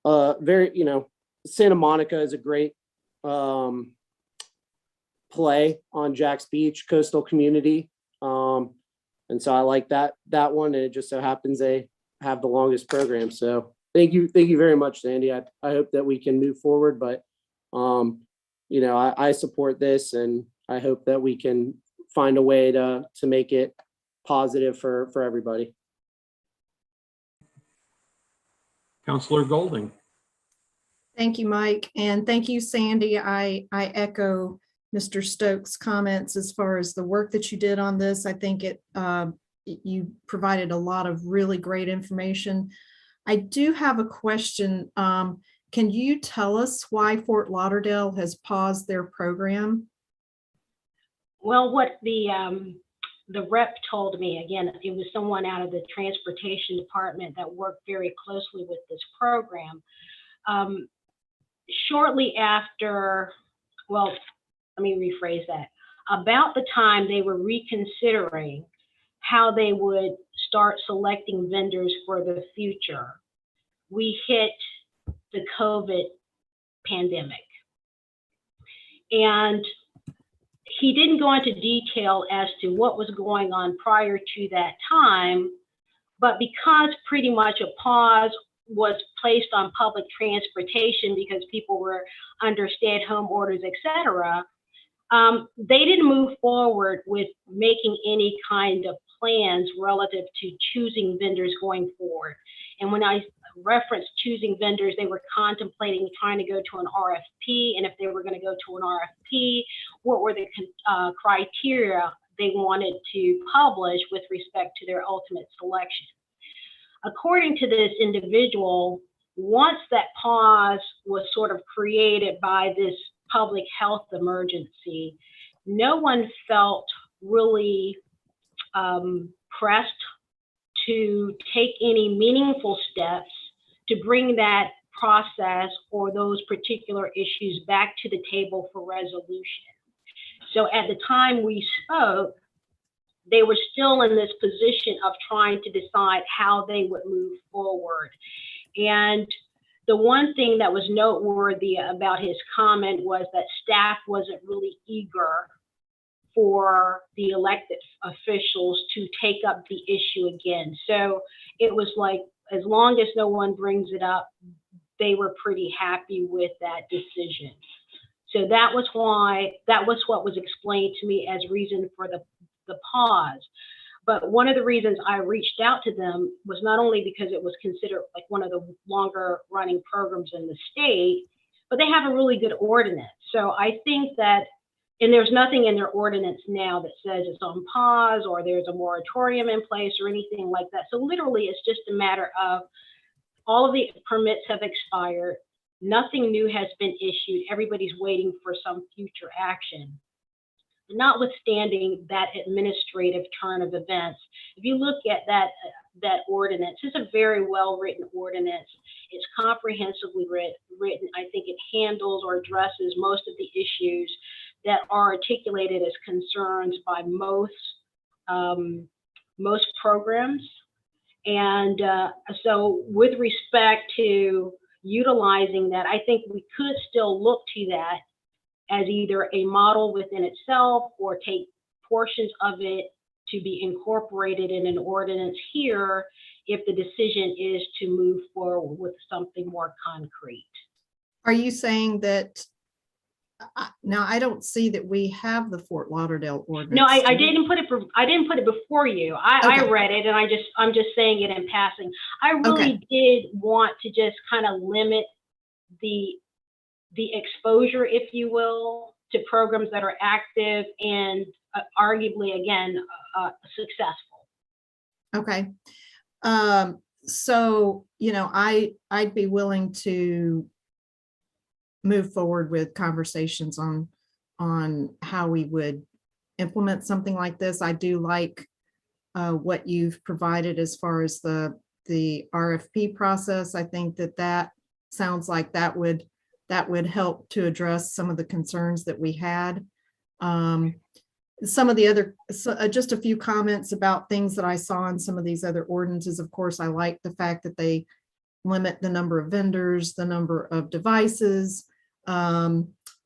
Santa Monica is a great play on Jack's Beach coastal community, and so I like that one, and it just so happens they have the longest program. So thank you very much, Sandy. I hope that we can move forward, but I support this, and I hope that we can find a way to make it positive for everybody. Counselor Golding. Thank you, Mike, and thank you, Sandy. I echo Mr. Stokes' comments as far as the work that you did on this. I think you provided a lot of really great information. I do have a question. Can you tell us why Fort Lauderdale has paused their program? Well, what the rep told me, again, it was someone out of the transportation department that worked very closely with this program. Shortly after, well, let me rephrase that. About the time they were reconsidering how they would start selecting vendors for the future, we hit the COVID pandemic. And he didn't go into detail as to what was going on prior to that time, but because pretty much a pause was placed on public transportation because people were under stay-at-home orders, etc., they didn't move forward with making any kind of plans relative to choosing vendors going forward. And when I referenced choosing vendors, they were contemplating trying to go to an RFP, and if they were going to go to an RFP, what were the criteria they wanted to publish with respect to their ultimate selection. According to this individual, once that pause was sort of created by this public health emergency, no one felt really pressed to take any meaningful steps to bring that process or those particular issues back to the table for resolution. So at the time we spoke, they were still in this position of trying to decide how they would move forward. And the one thing that was noteworthy about his comment was that staff wasn't really eager for the elected officials to take up the issue again. So it was like, as long as no one brings it up, they were pretty happy with that decision. So that was what was explained to me as reason for the pause. But one of the reasons I reached out to them was not only because it was considered like one of the longer running programs in the state, but they have a really good ordinance. So I think that, and there's nothing in their ordinance now that says it's on pause or there's a moratorium in place or anything like that. So literally it's just a matter of all of the permits have expired. Nothing new has been issued. Everybody's waiting for some future action. Notwithstanding that administrative turn of events, if you look at that ordinance, it's a very well-written ordinance. It's comprehensively written. I think it handles or addresses most of the issues that are articulated as concerns by most programs. And so with respect to utilizing that, I think we could still look to that as either a model within itself or take portions of it to be incorporated in an ordinance here if the decision is to move forward with something more concrete. Are you saying that, now I don't see that we have the Fort Lauderdale ordinance. No, I didn't put it before you. I Okay. read it and I'm just saying it in passing. I really did want to just kind of limit the exposure, if you will, to programs that are active and arguably, again, successful. Okay. So, you know, I'd be willing to move forward with conversations on how we would implement something like this. I do like what you've provided as far as the RFP process. I think that sounds like that would help to address some of the concerns that we had. Some of the other, just a few comments about things that I saw in some of these other ordinances. Of course, I like the fact that they limit the number of vendors, the number of devices, the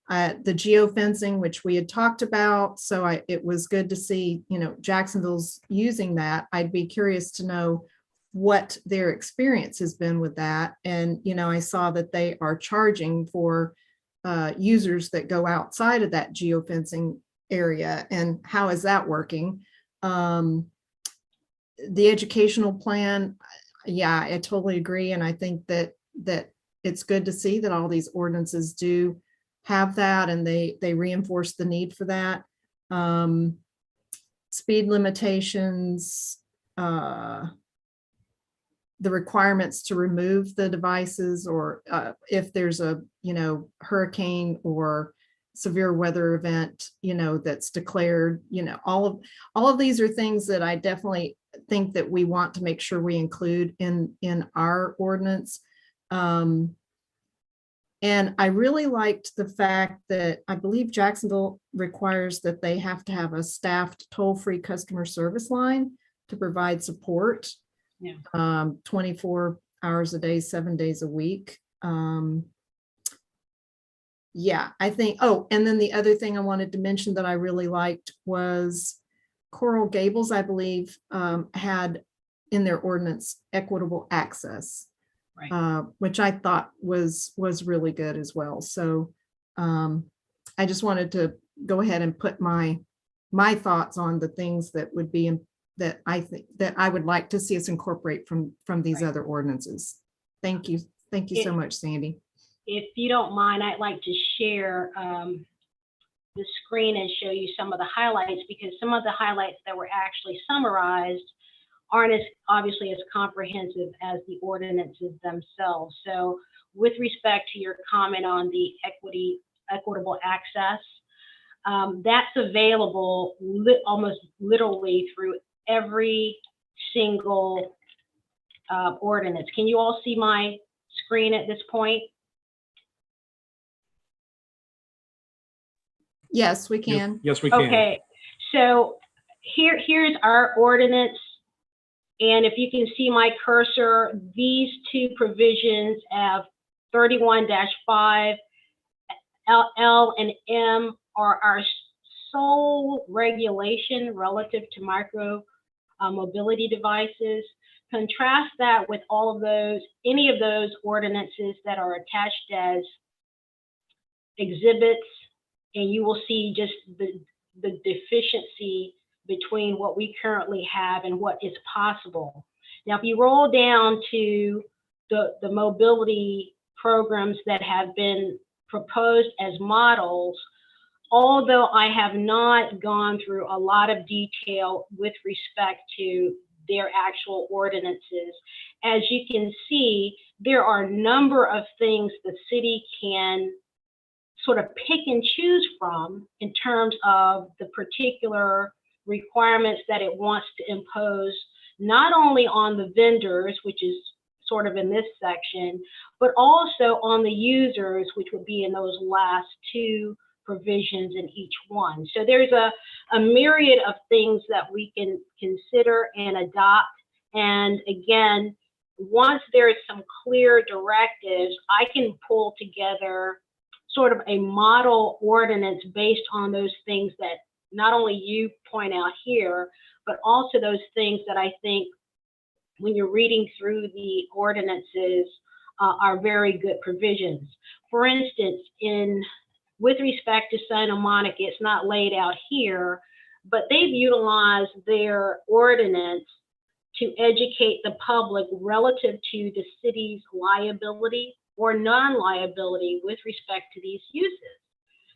geofencing, which we had talked about. So it was good to see, you know, Jacksonville's using that. I'd be curious to know what their experience has been with that. And, you know, I saw that they are charging for users that go outside of that geofencing area. And how is that working? The educational plan, yeah, I totally agree. And I think that it's good to see that all these ordinances do have that and they reinforce the need for that. Speed limitations, the requirements to remove the devices, or if there's a, you know, hurricane or severe weather event, you know, that's declared, you know, all of these are things that I definitely think that we want to make sure we include in our ordinance. And I really liked the fact that I believe Jacksonville requires that they have to have a staffed toll-free customer service line to provide support. Yeah. 24 hours a day, 7 days a week. yeah, I think, oh, and then the other thing I wanted to mention that I really liked was Coral Gables, I believe, had in their ordinance equitable access, Right. which I thought was really good as well. So I just wanted to go ahead and put my thoughts on the things that would be that I think that I would like to see us incorporate from these other ordinances. Thank you so much, Sandy. If you don't mind, I'd like to share the screen and show you some of the highlights, because some of the highlights that were actually summarized aren't as obviously as comprehensive as the ordinances themselves. So with respect to your comment on the equitable access, that's available almost literally through every single ordinance. Can you all see my screen at this point? Yes, we can. Yes, we can. Okay, so here's our ordinance. And if you can see my cursor, these two provisions have 31-5, L and M are our sole regulation relative to micro mobility devices. Contrast that with all of those, any of those ordinances that are attached as exhibits, and you will see just the deficiency between what we currently have and what is possible. Now, if you roll down to the mobility programs that have been proposed as models, although I have not gone through a lot of detail with respect to their actual ordinances, as you can see, there are a number of things the city can sort of pick and choose from in terms of the particular requirements that it wants to impose, not only on the vendors, which is sort of in this section, but also on the users, which would be in those last two provisions in each one. So there's a myriad of things that we can consider and adopt. And again, once there is some clear directives, I can pull together sort of a model ordinance based on those things that not only you point out here, but also those things that I think when you're reading through the ordinances are very good provisions. For instance, with respect to Santa Monica, it's not laid out here, but they've utilized their ordinance to educate the public relative to the city's liability or non-liability with respect to these uses.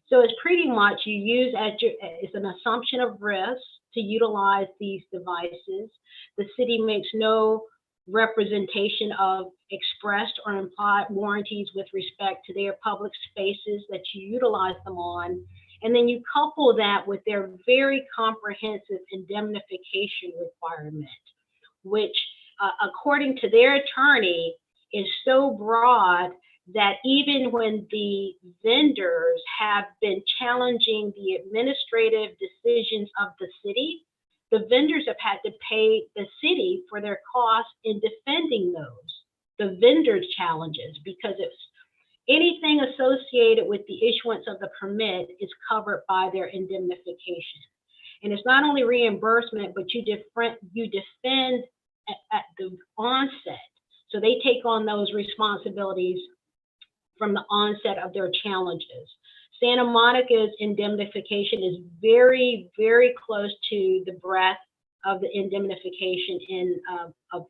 So it's pretty much you use it's an assumption of risk to utilize these devices. The city makes no representation of expressed or implied warranties with respect to their public spaces that you utilize them on. And then you couple that with their very comprehensive indemnification requirement, which according to their attorney is so broad that even when the vendors have been challenging the administrative decisions of the city, the vendors have had to pay the city for their costs in defending the vendors' challenges, because it's anything associated with the issuance of the permit is covered by their indemnification. And it's not only reimbursement, but you defend at the onset. So they take on those responsibilities from the onset of their challenges. Santa Monica's indemnification is very, very close to the breadth of the indemnification of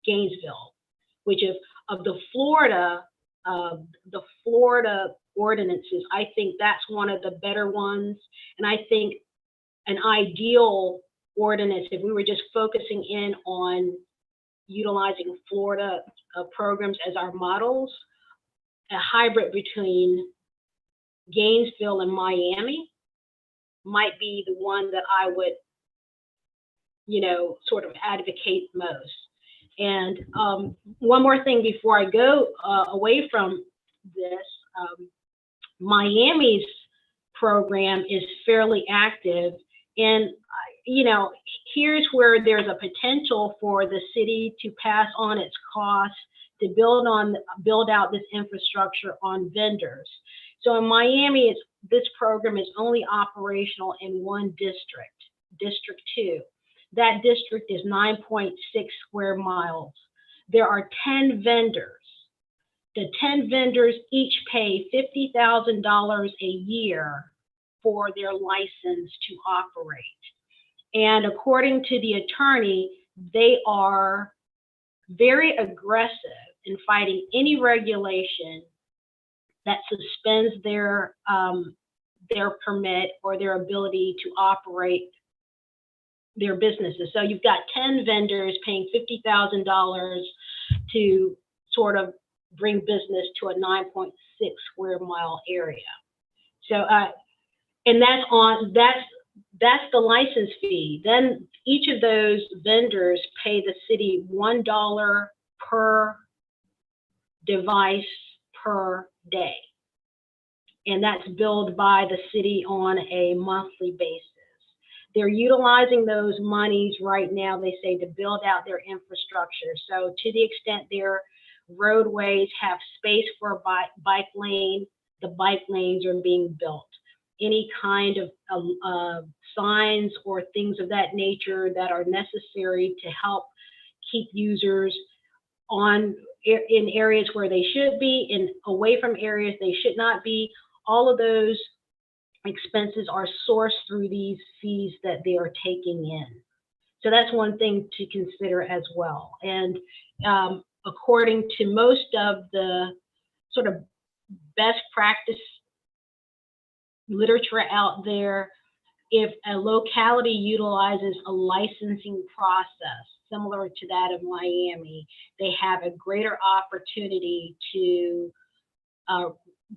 Gainesville, which is of the Florida ordinances. I think that's one of the better ones. And I think an ideal ordinance, if we were just focusing in on utilizing Florida programs as our models, a hybrid between Gainesville and Miami might be the one that I would, sort of advocate most. And one more thing before I go away from this, Miami's program is fairly active. And, here's where there's a potential for the city to pass on its costs to build out this infrastructure on vendors. So in Miami, this program is only operational in one district, District 2. That district is 9.6 square miles. There are 10 vendors. The 10 vendors each pay $50,000 a year for their license to operate. And according to the attorney, they are very aggressive in fighting any regulation that suspends their permit or their ability to operate their businesses. So you've got 10 vendors paying $50,000 to sort of bring business to a 9.6 square mile area. So, and that's the license fee. Then each of those vendors pay the city $1 per device per day. And that's billed by the city on a monthly basis. They're utilizing those monies right now, they say, to build out their infrastructure. So to the extent their roadways have space for a bike lane, the bike lanes are being built. Any kind of signs or things of that nature that are necessary to help keep users in areas where they should be and away from areas they should not be, all of those expenses are sourced through these fees that they are taking in. So that's one thing to consider as well. And according to most of the sort of best practice literature out there, if a locality utilizes a licensing process similar to that of Miami, they have a greater opportunity to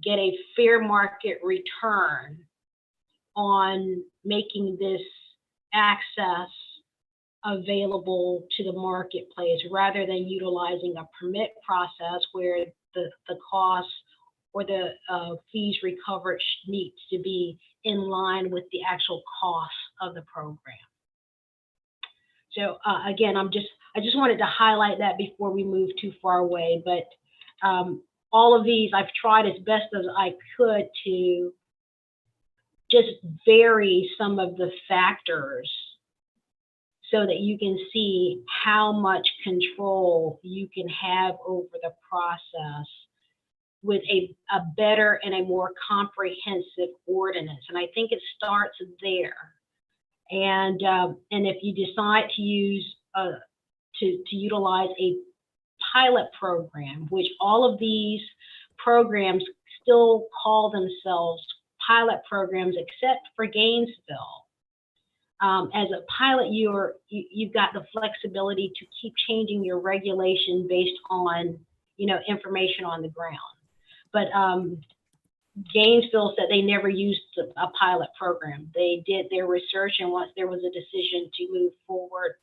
get a fair market return on making this access available to the marketplace rather than utilizing a permit process where the costs or the fees recovered needs to be in line with the actual cost of the program. So again, I just wanted to highlight that before we move too far away, but all of these, I've tried as best as I could to just vary some of the factors so that you can see how much control you can have over the process with a better and a more comprehensive ordinance. And I think it starts there. And if you decide to use to utilize a pilot program, which all of these programs still call themselves pilot programs, except for Gainesville. As a pilot, you've got the flexibility to keep changing your regulation based on information on the ground. But Gainesville said they never used a pilot program. They did their research, and once there was a decision to move forward,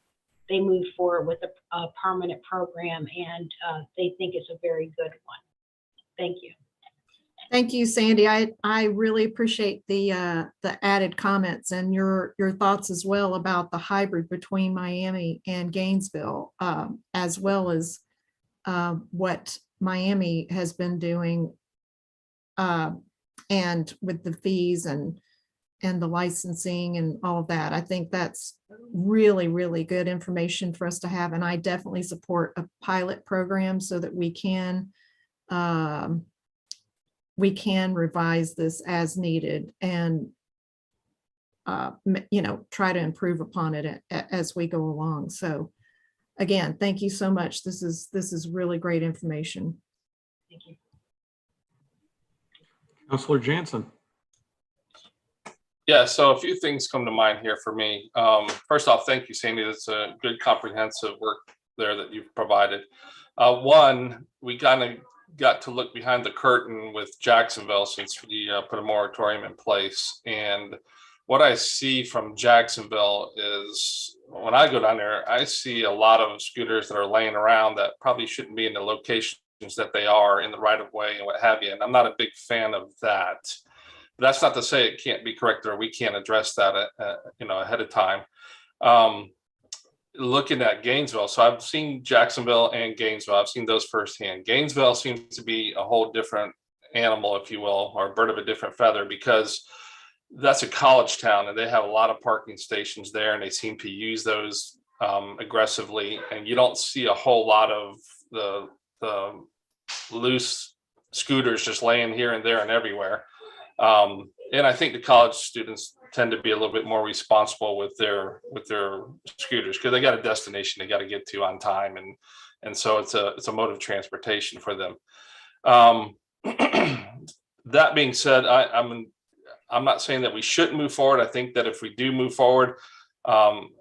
they moved forward with a permanent program, and they think it's a very good one. Thank you. Thank you, Sandy. I really appreciate the added comments and your thoughts as well about the hybrid between Miami and Gainesville, as well as what Miami has been doing, and with the fees and the licensing and all of that. I think that's really, really good information for us to have, and I definitely support a pilot program so that we can revise this as needed and try to improve upon it as we go along. So again, thank you so much. This is really great information. Thank you. Councilor Jansen. Yeah, so a few things come to mind here for me. First off, thank you, Sandy. That's a good comprehensive work there that you've provided. One, we kind of got to look behind the curtain with Jacksonville since we put a moratorium in place. And what I see from Jacksonville is when I go down there, I see a lot of scooters that are laying around that probably shouldn't be in the locations that they are in the right of way and what have you. And I'm not a big fan of that. But that's not to say it can't be corrected or we can't address that ahead of time. Looking at Gainesville, so I've seen Jacksonville and Gainesville. I've seen those firsthand. Gainesville seems to be a whole different animal, if you will, or a bird of a different feather, because that's a college town and they have a lot of parking stations there, and they seem to use those aggressively, and you don't see a whole lot of the loose scooters just laying here and there and everywhere. And I think the college students tend to be a little bit more responsible with their scooters, because they got a destination they got to get to on time, and so it's a mode of transportation for them. That being said, I'm not saying that we shouldn't move forward. I think that if we do move forward,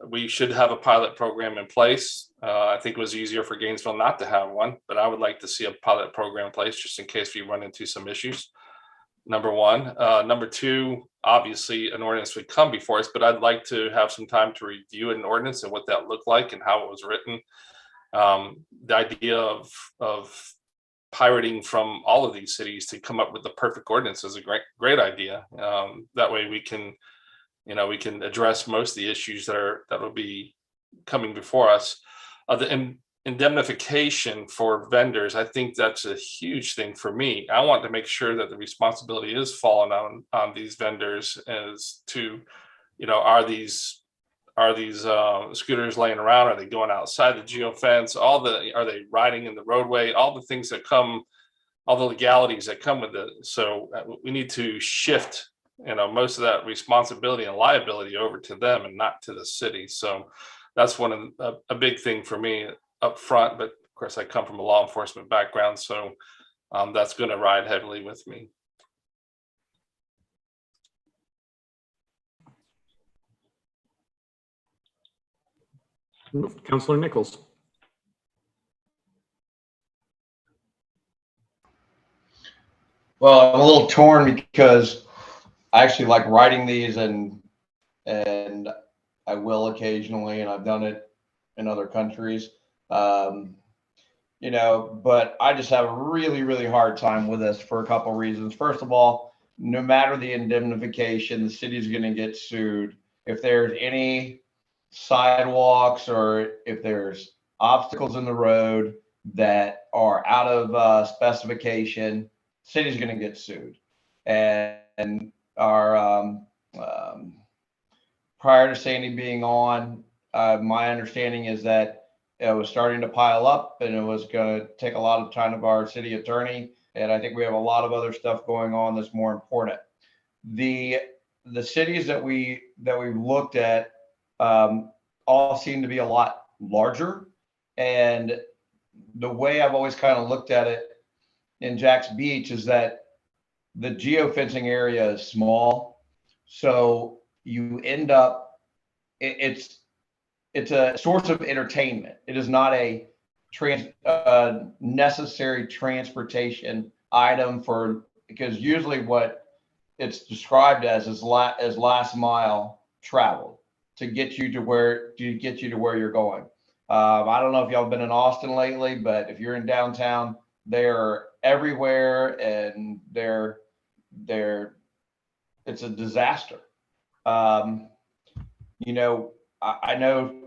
we should have a pilot program in place. I think it was easier for Gainesville not to have one, but I would like to see a pilot program in place just in case we run into some issues. Number one. Number two, obviously an ordinance would come before us, but I'd like to have some time to review an ordinance and what that looked like and how it was written. The idea of pirating from all of these cities to come up with the perfect ordinance is a great idea. That way we can address most of the issues that will be coming before us. The indemnification for vendors, I think that's a huge thing for me. I want to make sure that the responsibility is falling on these vendors as to, are these scooters laying around? Are they going outside the geofence? Are they riding in the roadway? All the things that come, all the legalities that come with it. So we need to shift, most of that responsibility and liability over to them and not to the city. So that's a big thing for me up front. But of course, I come from a law enforcement background, so that's going to ride heavily with me. Councilor Nichols. Well, I'm a little torn because I actually like writing these, and I will occasionally, and I've done it in other countries, but I just have a really, really hard time with this for a couple of reasons. First of all, no matter the indemnification, the city's going to get sued. If there's any sidewalks or if there's obstacles in the road that are out of specification, city's going to get sued. And our prior to Sandy being on, my understanding is that it was starting to pile up and it was going to take a lot of time of our city attorney. And I think we have a lot of other stuff going on that's more important. The cities that we've looked at all seem to be a lot larger. And the way I've always kind of looked at it in Jack's Beach is that the geofencing area is small. So you end up, it's a source of entertainment. It is not a necessary transportation item because usually what it's described as is last mile travel to get you to where you're going. I don't know if y'all been in Austin lately, but if you're in downtown, they're everywhere, and it's a disaster. I know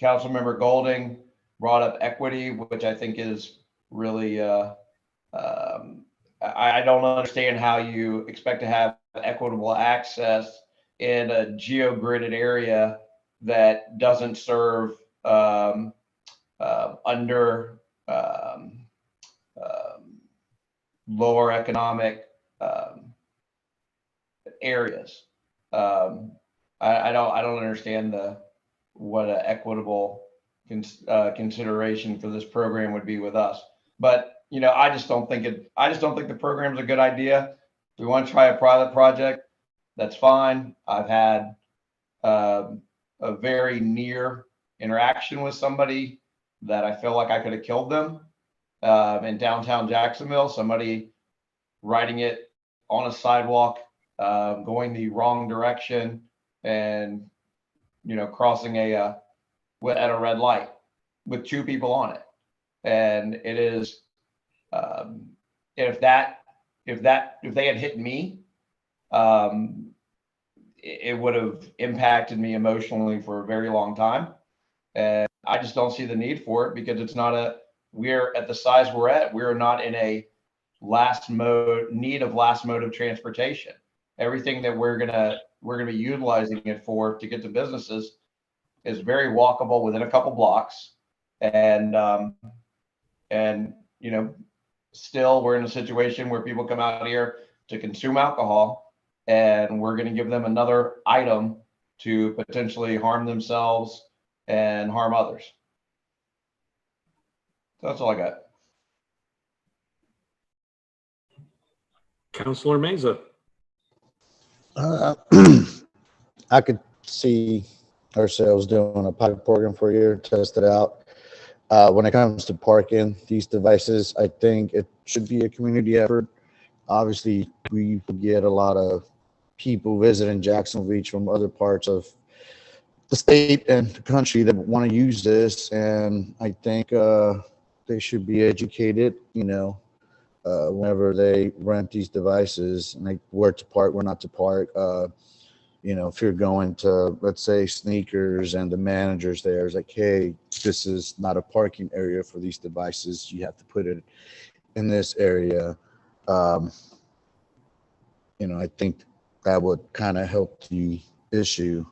Councilmember Golding brought up equity, which I think is really, I don't understand how you expect to have equitable access in a geo-gridded area that doesn't serve under lower economic areas. I don't understand what an equitable consideration for this program would be with us. But I just don't think the program's a good idea. If we want to try a private project, that's fine. I've had a very near interaction with somebody that I feel like I could have killed them in downtown Jacksonville. Somebody riding it on a sidewalk, going the wrong direction, and crossing at a red light with two people on it. And it is if they had hit me, it would have impacted me emotionally for a very long time. And I just don't see the need for it because it's not we're at the size we're at, we're not in a need of last mode of transportation. Everything that we're gonna be utilizing it for to get to businesses is very walkable within a couple blocks. And you know, still we're in a situation where people come out here to consume alcohol, and we're going to give them another item to potentially harm themselves and harm others. So that's all I got. Councilor Meza. I could see ourselves doing a pilot program for a year, test it out. When it comes to parking these devices, I think it should be a community effort. Obviously, we get a lot of people visiting Jacksonville Beach from other parts of the state and the country that want to use this, and I think they should be educated, you know, whenever they rent these devices, and like where to park, where not to park. You know, if you're going to, let's say, Sneakers, and the manager's there is like, hey, this is not a parking area for these devices. You have to put it in this area. You know, I think that would kind of help the issue.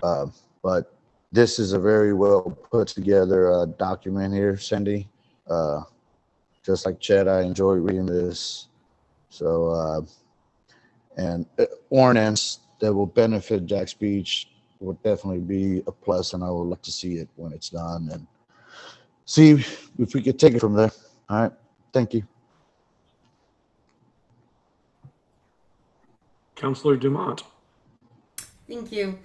But this is a very well put together document here, Cindy. Just like Chet, I enjoy reading this. So, and ordinance that will benefit Jack's Beach would definitely be a plus, and I would like to see it when it's done and see if we could take it from there. All right, thank you. Councilor Dumont. Thank you.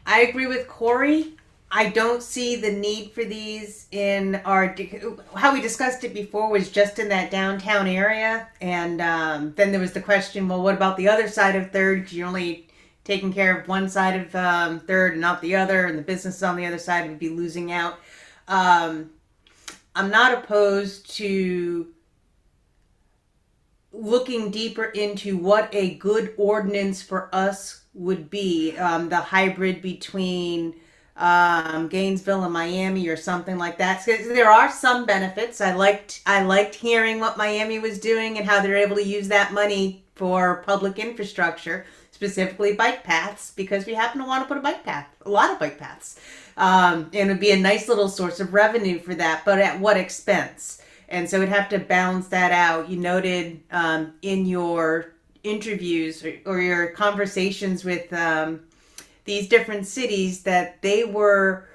I agree with Corey. I don't see the need for these in our, how we discussed it before was just in that downtown area. And then there was the question, well, what about the other side of Third? Because you're only taking care of one side of Third and not the other, and the businesses on the other side would be losing out. I'm not opposed to looking deeper into what a good ordinance for us would be, the hybrid between Gainesville and Miami or something like that. So there are some benefits. I liked hearing what Miami was doing and how they're able to use that money for public infrastructure, specifically bike paths, because we happen to want to put a lot of bike paths. And it would be a nice little source of revenue for that, but at what expense? And so we'd have to balance that out. You noted in your interviews or your conversations with these different cities that they were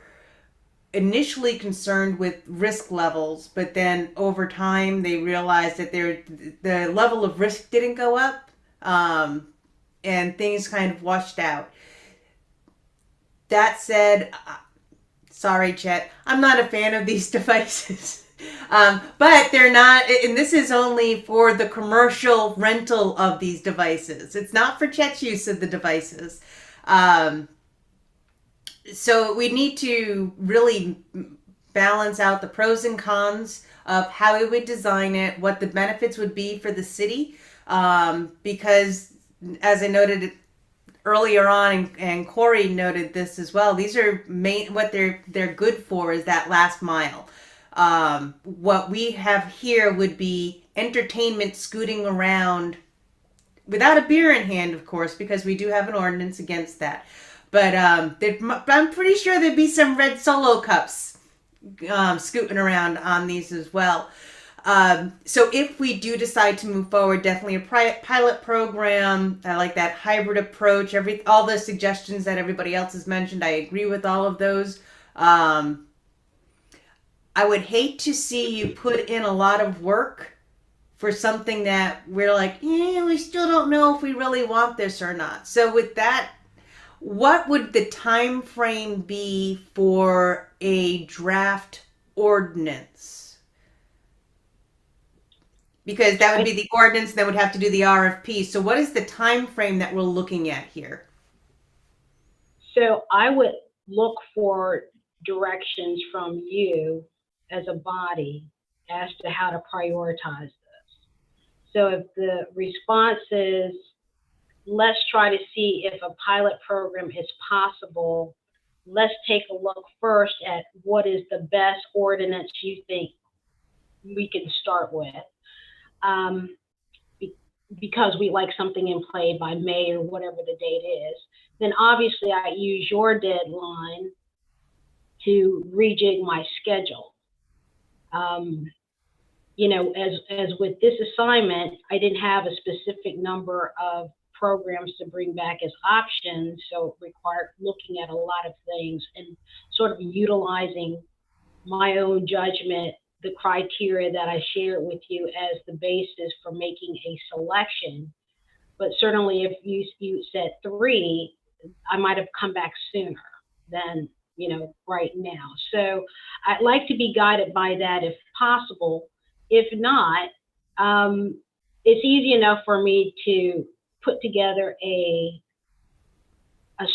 initially concerned with risk levels, but then over time they realized that the level of risk didn't go up, and things kind of washed out. That said, sorry, Chet, I'm not a fan of these devices. But they're not, and this is only for the commercial rental of these devices. It's not for Chet's use of the devices. So we need to really balance out the pros and cons of how we would design it, what the benefits would be for the city. Because as I noted earlier on, and Corey noted this as well, these are what they're good for is that last mile. What we have here would be entertainment scooting around without a beer in hand, of course, because we do have an ordinance against that. But I'm pretty sure there'd be some red Solo cups scooting around on these as well. So if we do decide to move forward, definitely a pilot program. I like that hybrid approach. All the suggestions that everybody else has mentioned, I agree with all of those. I would hate to see you put in a lot of work for something that we're like, we still don't know if we really want this or not. So with that, what would the time frame be for a draft ordinance? Because that would be the ordinance that would have to do the RFP. So what is the time frame that we're looking at here? So I would look for directions from you as a body as to how to prioritize this. So if the response is, let's try to see if a pilot program is possible let's take a look first at what is the best ordinance you think we can start with. Because we like something in play by May or whatever the date is, then obviously I use your deadline to rejig my schedule. You know, as with this assignment, I didn't have a specific number of programs to bring back as options, so it required looking at a lot of things and sort of utilizing my own judgment, the criteria that I shared with you as the basis for making a selection. But certainly if you said 3, I might have come back sooner than, you know, right now. So I'd like to be guided by that if possible. If not, it's easy enough for me to put together a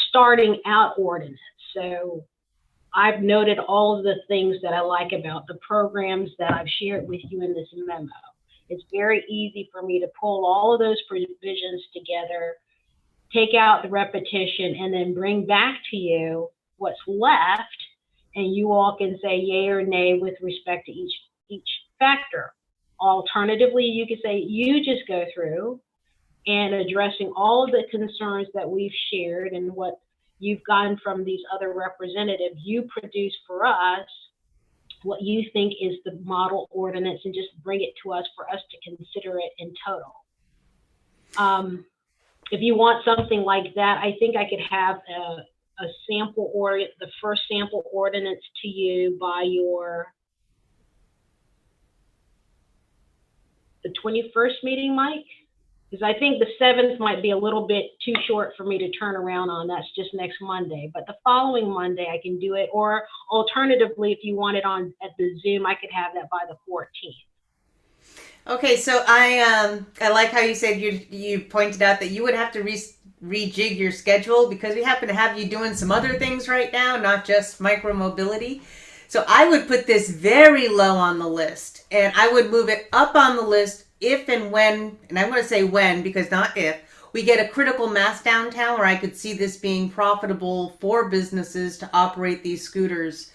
starting out ordinance. So I've noted all of the things that I like about the programs that I've shared with you in this memo. It's very easy for me to pull all of those provisions together, take out the repetition, and then bring back to you what's left, and you all can say yay or nay with respect to each factor. Alternatively, you could say you just go through and addressing all of the concerns that we've shared and what you've gotten from these other representatives, you produce for us what you think is the model ordinance and just bring it to us for us to consider it in total. If you want something like that, I think I could have a sample or the first sample ordinance to you by the 21st meeting, Mike? Because I think the 7th might be a little bit too short for me to turn around on. That's just next Monday. But the following Monday I can do it. Or alternatively, if you want it on at the Zoom, I could have that by the 14th. Okay, so I like how you said you pointed out that you would have to rejig your schedule because we happen to have you doing some other things right now, not just micromobility. So I would put this very low on the list, and I would move it up on the list if and when, and I'm going to say when because not if, we get a critical mass downtown where I could see this being profitable for businesses to operate these scooters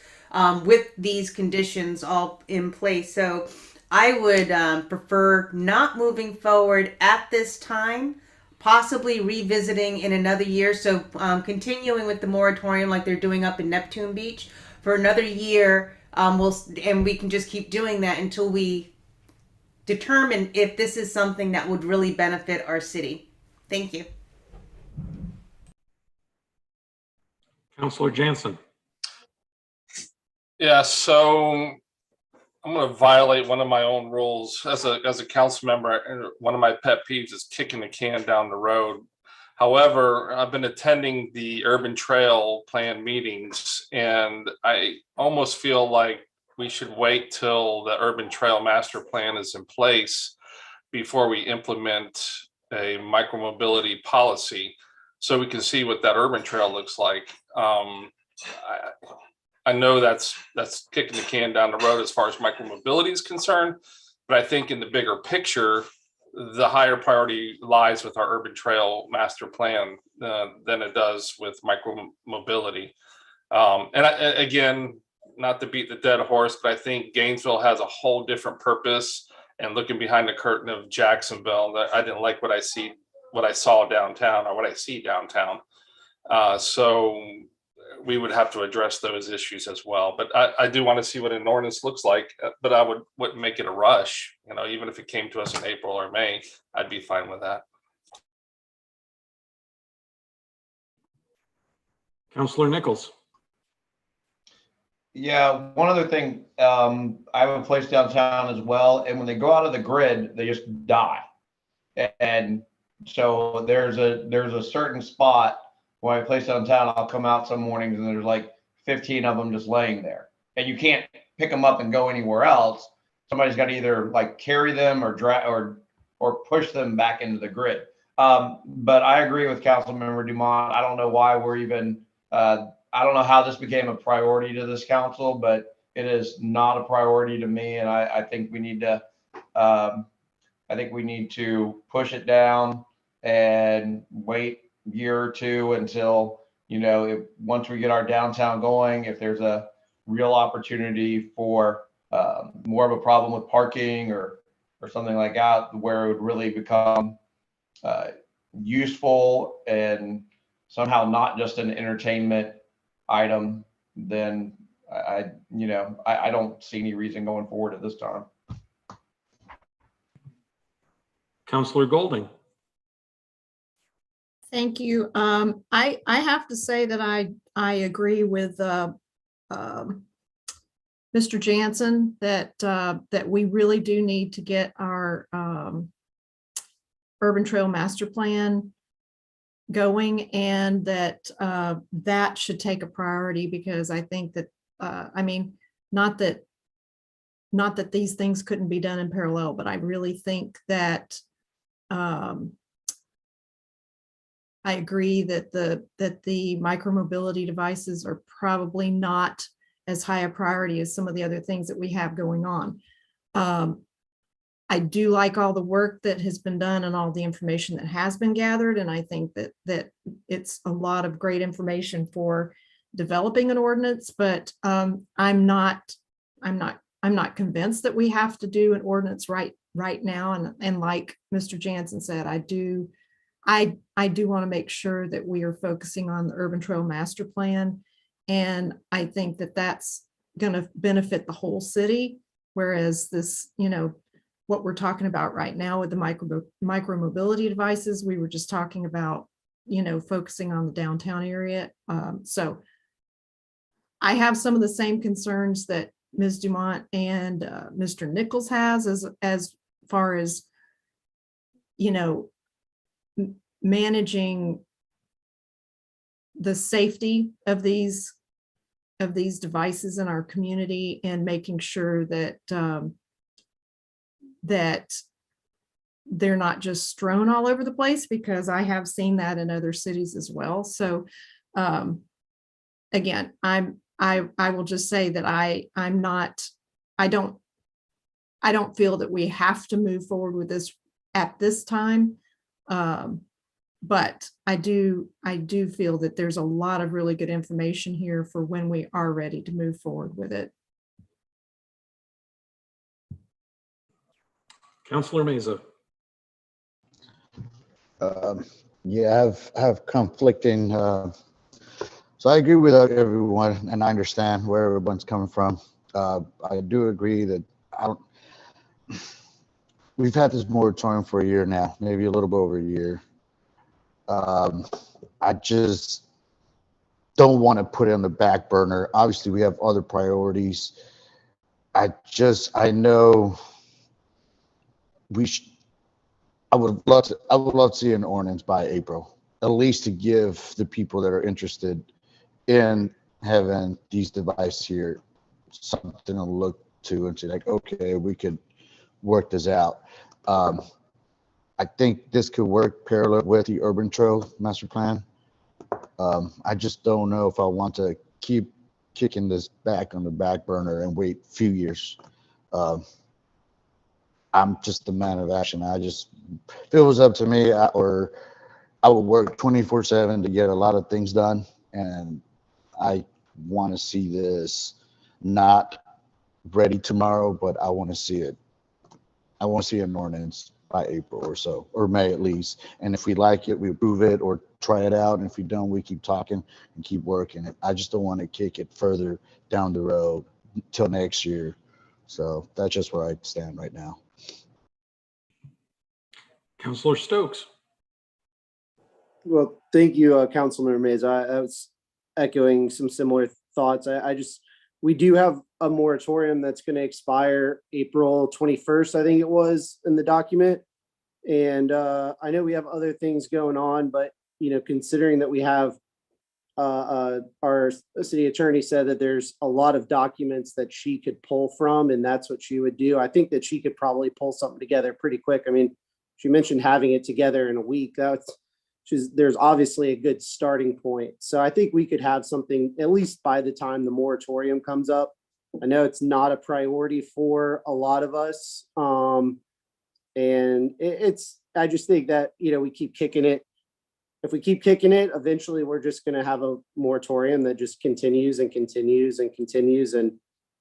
with these conditions all in place. So I would prefer not moving forward at this time, possibly revisiting in another year. So continuing with the moratorium like they're doing up in Neptune Beach for another year, and we can just keep doing that until we determine if this is something that would really benefit our city. Thank you. Councilor Jansen. Yeah, so I'm going to violate one of my own rules as a council member. One of my pet peeves is kicking the can down the road. However, I've been attending the urban trail plan meetings, and I almost feel like we should wait till the urban trail master plan is in place before we implement a micromobility policy, so we can see what that urban trail looks like. I know that's kicking the can down the road as far as micromobility is concerned, but I think in the bigger picture, the higher priority lies with our urban trail master plan than it does with micromobility. Again, not to beat the dead horse, but I think Gainesville has a whole different purpose. And looking behind the curtain of Jacksonville, that I didn't like what I saw downtown or what I see downtown. So we would have to address those issues as well. But I do want to see what an ordinance looks like, but I wouldn't make it a rush. You know, even if it came to us in April or May, I'd be fine with that. Councilor Nichols. Yeah, one other thing, I have a place downtown as well, and when they go out of the grid, they just die. And so there's a certain spot when I place downtown, I'll come out some mornings and there's like 15 of them just laying there, and you can't pick them up and go anywhere else. Somebody's got to either like carry them or drag or push them back into the grid. But I agree with Councilmember Dumont. I don't know why we're even. I don't know how this became a priority to this council, but it is not a priority to me, and I think we need to. I think we need to push it down and wait a year or two until once we get our downtown going, if there's a real opportunity for more of a problem with parking or something like that, where it would really become useful and somehow not just an entertainment item, then I don't see any reason going forward at this time. Councilor Golding. Thank you. I have to say that I agree with Mr. Jansen that we really do need to get our urban trail master plan going, and that that should take a priority, because I think that not that these things couldn't be done in parallel, but I really think that I agree that the micromobility devices are probably not as high a priority as some of the other things that we have going on. I do like all the work that has been done and all the information that has been gathered, and I think that it's a lot of great information for developing an ordinance. But I'm not convinced that we have to do an ordinance right now. And like Mr. Jansen said, I do want to make sure that we are focusing on the urban trail master plan. And I think that that's going to benefit the whole city. Whereas this, what we're talking about right now with the micromobility devices, we were just talking about, focusing on the downtown area. So I have some of the same concerns that Ms. Dumont and Mr. Nichols has as far as, managing the safety of these devices in our community, and making sure that that they're not just strewn all over the place, because I have seen that in other cities as well. So again, I will just say that I don't feel that we have to move forward with this at this time. But I do feel that there's a lot of really good information here for when we are ready to move forward with it. Councilor Meza. Yeah, I have conflicting. So I agree with everyone, and I understand where everyone's coming from. I do agree that we've had this moratorium for a year now, maybe a little bit over a year. I just don't want to put it on the back burner. Obviously, we have other priorities. I know I would love to see an ordinance by April, at least to give the people that are interested in having these devices here something to look to and say, like, okay, we could work this out. I think this could work parallel with the urban trail master plan. I just don't know if I want to keep kicking this back on the back burner and wait a few years. I'm just a man of action. If it was up to me, I would work 24/7 to get a lot of things done. And I want to see this not ready tomorrow, but I want to see it. I want to see an ordinance by April or so, or May at least. And if we like it, we approve it or try it out. And if we don't, we keep talking and keep working it. I just don't want to kick it further down the road till next year. So that's just where I stand right now. Councilor Stokes. Well, thank you, Councilman Meza. I was echoing some similar thoughts. We do have a moratorium that's going to expire April 21st, I think it was in the document. And I know we have other things going on, but, considering that we have our city attorney said that there's a lot of documents that she could pull from, and that's what she would do. I think that she could probably pull something together pretty quick. I mean, she mentioned having it together in a week. There's obviously a good starting point. So I think we could have something at least by the time the moratorium comes up. I know it's not a priority for a lot of us. And I just think that, we keep kicking it if we keep kicking it, eventually we're just going to have a moratorium that just continues and continues and continues. And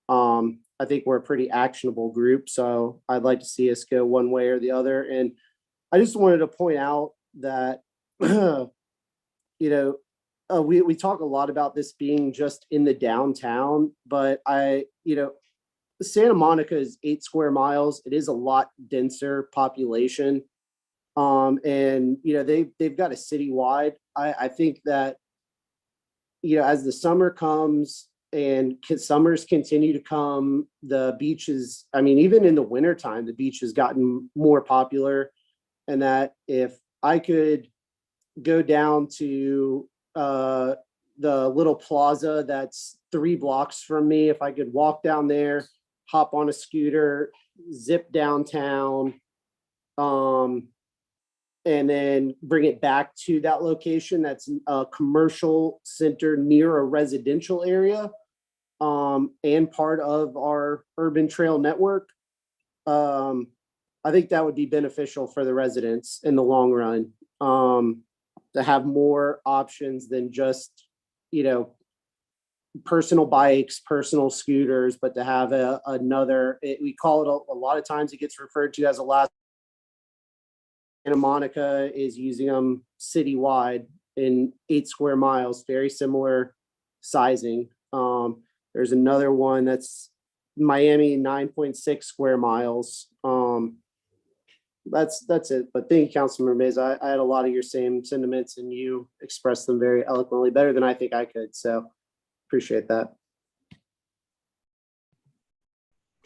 I think we're a pretty actionable group. So I'd like to see us go one way or the other. And I just wanted to point out that, we talk a lot about this being just in the downtown, but Santa Monica is 8 square miles. It is a lot denser population. And they've got a citywide. I think that, as the summer comes and summers continue to come, the beaches, I mean, even in the wintertime, the beach has gotten more popular. And that if I could go down to the little plaza that's 3 blocks from me, if I could walk down there, hop on a scooter, zip downtown, and then bring it back to that location that's a commercial center near a residential area, and part of our urban trail network. I think that would be beneficial for the residents in the long run, to have more options than just, personal bikes, personal scooters, but to have we call it a lot of times it gets referred to as a last. Santa Monica is using them citywide in 8 square miles, very similar sizing. There's another one that's Miami, 9.6 square miles. That's it. But thank you, Councilmember Mays. I had a lot of your same sentiments, and you expressed them very eloquently, better than I think I could. So appreciate that.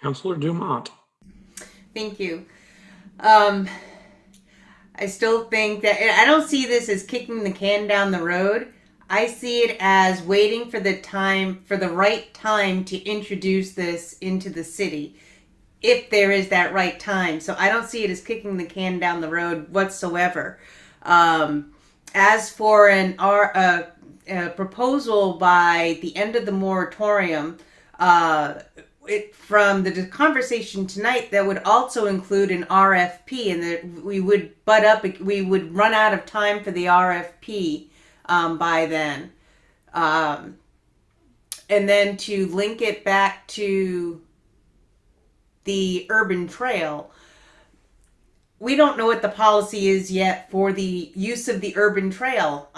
Councilor Dumont. Thank you. I still think that I don't see this as kicking the can down the road. I see it as waiting for the right time to introduce this into the city, if there is that right time. So I don't see it as kicking the can down the road whatsoever. As for a proposal by the end of the moratorium, from the conversation tonight, that would also include an RFP, and that we would run out of time for the RFP by then. And then to link it back to the urban trail, we don't know what the policy is yet for the use of the urban trail.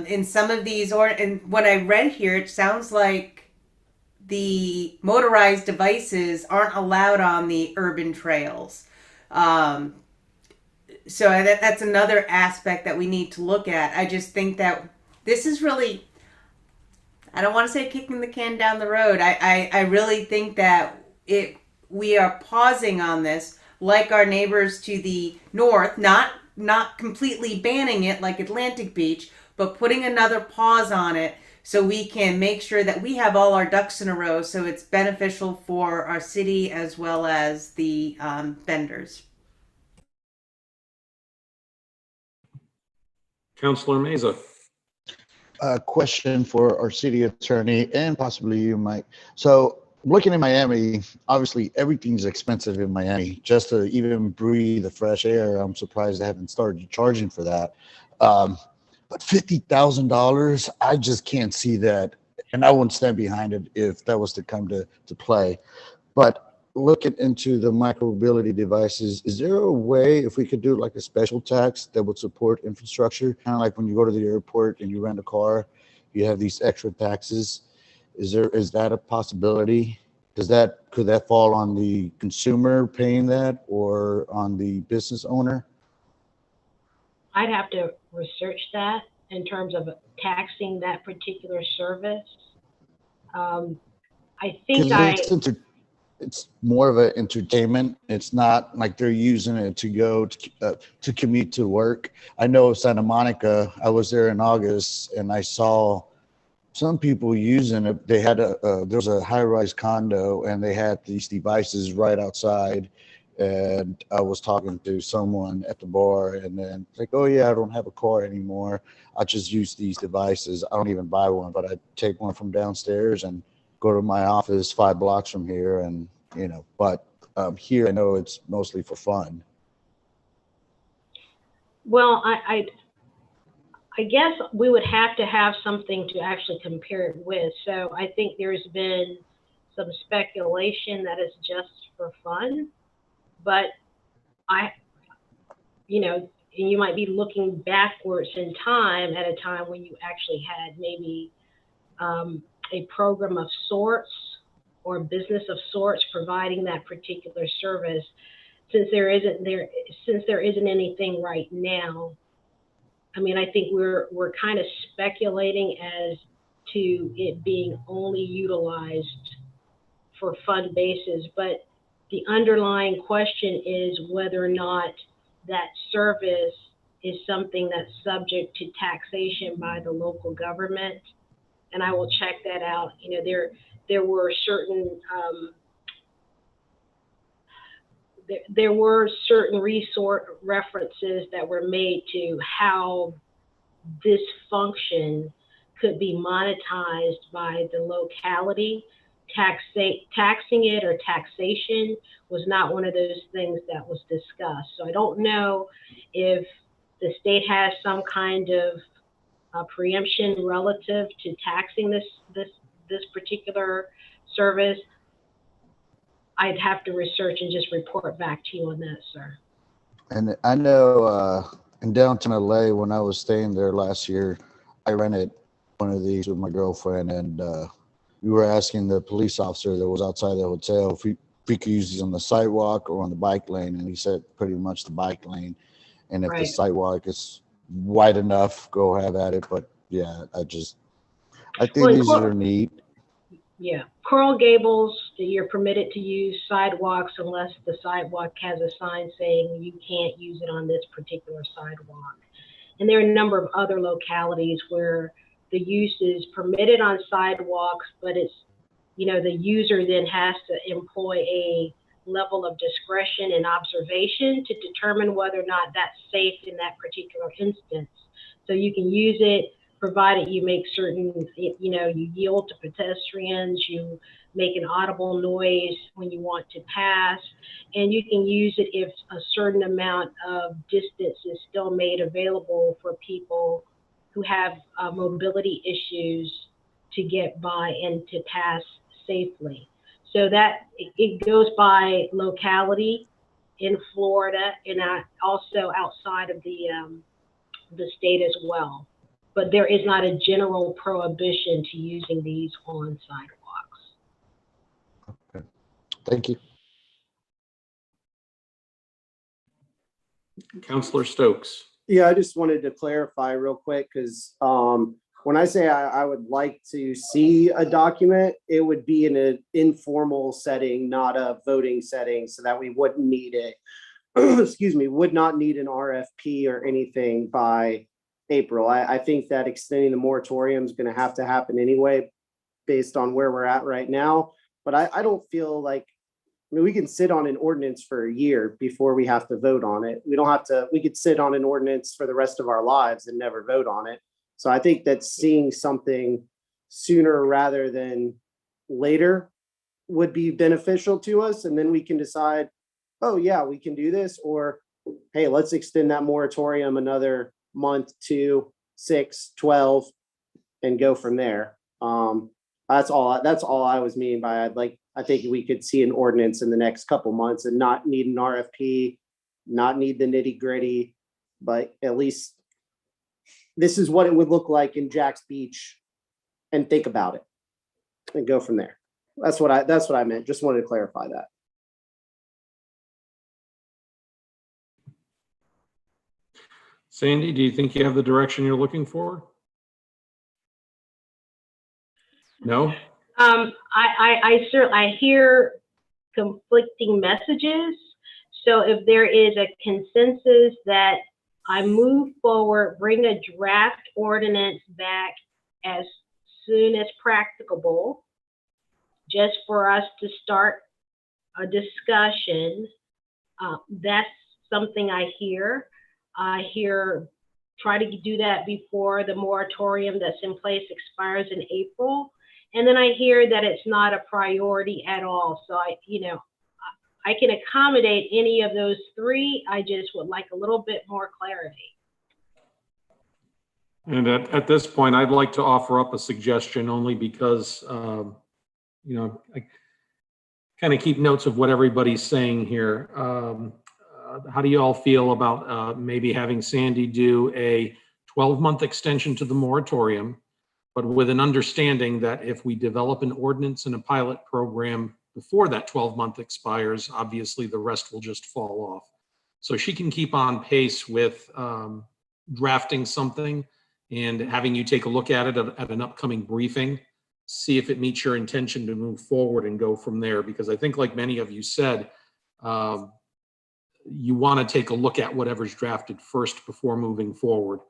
In some of these, and what I read here, it sounds like the motorized devices aren't allowed on the urban trails. So that's another aspect that we need to look at. I just think that this is really, I don't want to say kicking the can down the road. I really think that we are pausing on this, like our neighbors to the north, not completely banning it like Atlantic Beach, but putting another pause on it, so we can make sure that we have all our ducks in a row, so it's beneficial for our city as well as the vendors. Councilor Meza. A question for our city attorney and possibly you, Mike. So looking in Miami, obviously everything's expensive in Miami. Just to even breathe the fresh air, I'm surprised they haven't started charging for that. But $50,000, I just can't see that. And I wouldn't stand behind it if that was to come to play. But looking into the micromobility devices, is there a way if we could do like a special tax that would support infrastructure? Kind of like when you go to the airport and you rent a car, you have these extra taxes. Is that a possibility? Could that fall on the consumer paying that or on the business owner? I'd have to research that in terms of taxing that particular service. I think it's more of an entertainment. It's not like they're using it to go to commute to work. I know Santa Monica, I was there in August and I saw some people using it. They had there was a high-rise condo and they had these devices right outside. And I was talking to someone at the bar and then like, oh yeah, I don't have a car anymore. I just use these devices. I don't even buy one, but I take one from downstairs and go to my office 5 blocks from here. And, but here I know it's mostly for fun. Well, I guess we would have to have something to actually compare it with. So I think there's been some speculation that it's just for fun, but you might be looking backwards in time at a time when you actually had maybe a program of sorts or a business of sorts providing that particular service. Since there isn't anything right now, I mean, I think we're kind of speculating as to it being only utilized for fund bases, but the underlying question is whether or not that service is something that's subject to taxation by the local government. And I will check that out. There were certain there were certain resource references that were made to how this function could be monetized by the locality. Taxing it or taxation was not one of those things that was discussed. So I don't know if the state has some kind of preemption relative to taxing this particular service. I'd have to research and just report back to you on that, sir. And I know in downtown LA, when I was staying there last year, I rented one of these with my girlfriend, and we were asking the police officer that was outside the hotel if we could use these on the sidewalk or on the bike lane, and he said pretty much the bike lane. And if the sidewalk is wide enough, go have at it. But yeah, I think these are neat. Yeah, Coral Gables, you're permitted to use sidewalks unless the sidewalk has a sign saying you can't use it on this particular sidewalk. And there are a number of other localities where the use is permitted on sidewalks, but it's, the user then has to employ a level of discretion and observation to determine whether or not that's safe in that particular instance. So you can use it provided you make certain, you yield to pedestrians, you make an audible noise when you want to pass, and you can use it if a certain amount of distance is still made available for people who have mobility issues to get by and to pass safely. So that it goes by locality in Florida and also outside of the state as well. But there is not a general prohibition to using these on sidewalks. Okay. Thank you. Councilor Stokes. Yeah, I just wanted to clarify real quick because when I say I would like to see a document, it would be in an informal setting, not a voting setting, so that we wouldn't need it. Excuse me, would not need an RFP or anything by April. I think that extending the moratorium is going to have to happen anyway, based on where we're at right now. But I don't feel like, we can sit on an ordinance for a year before we have to vote on it. We don't have to, we could sit on an ordinance for the rest of our lives and never vote on it. So I think that seeing something sooner rather than later would be beneficial to us. And then we can decide, oh yeah, we can do this, or hey, let's extend that moratorium another month, 2, 6, 12, and go from there. That's all I was meaning by I think we could see an ordinance in the next couple months and not need an RFP, not need the nitty gritty, but at least this is what it would look like in Jack's Beach, and think about it and go from there. That's what I meant. Just wanted to clarify that. Sandy, do you think you have the direction you're looking for? No? I hear conflicting messages. So if there is a consensus that I move forward, bring a draft ordinance back as soon as practicable, just for us to start a discussion, that's something I hear. I hear try to do that before the moratorium that's in place expires in April. And then I hear that it's not a priority at all. So I can accommodate any of those three. I just would like a little bit more clarity. And at this point, I'd like to offer up a suggestion only because, I kind of keep notes of what everybody's saying here. How do you all feel about maybe having Sandy do a 12-month extension to the moratorium, but with an understanding that if we develop an ordinance and a pilot program before that 12-month expires, obviously the rest will just fall off. So she can keep on pace with drafting something and having you take a look at it at an upcoming briefing, see if it meets your intention to move forward and go from there. Because I think, like many of you said, you want to take a look at whatever's drafted first before moving forward.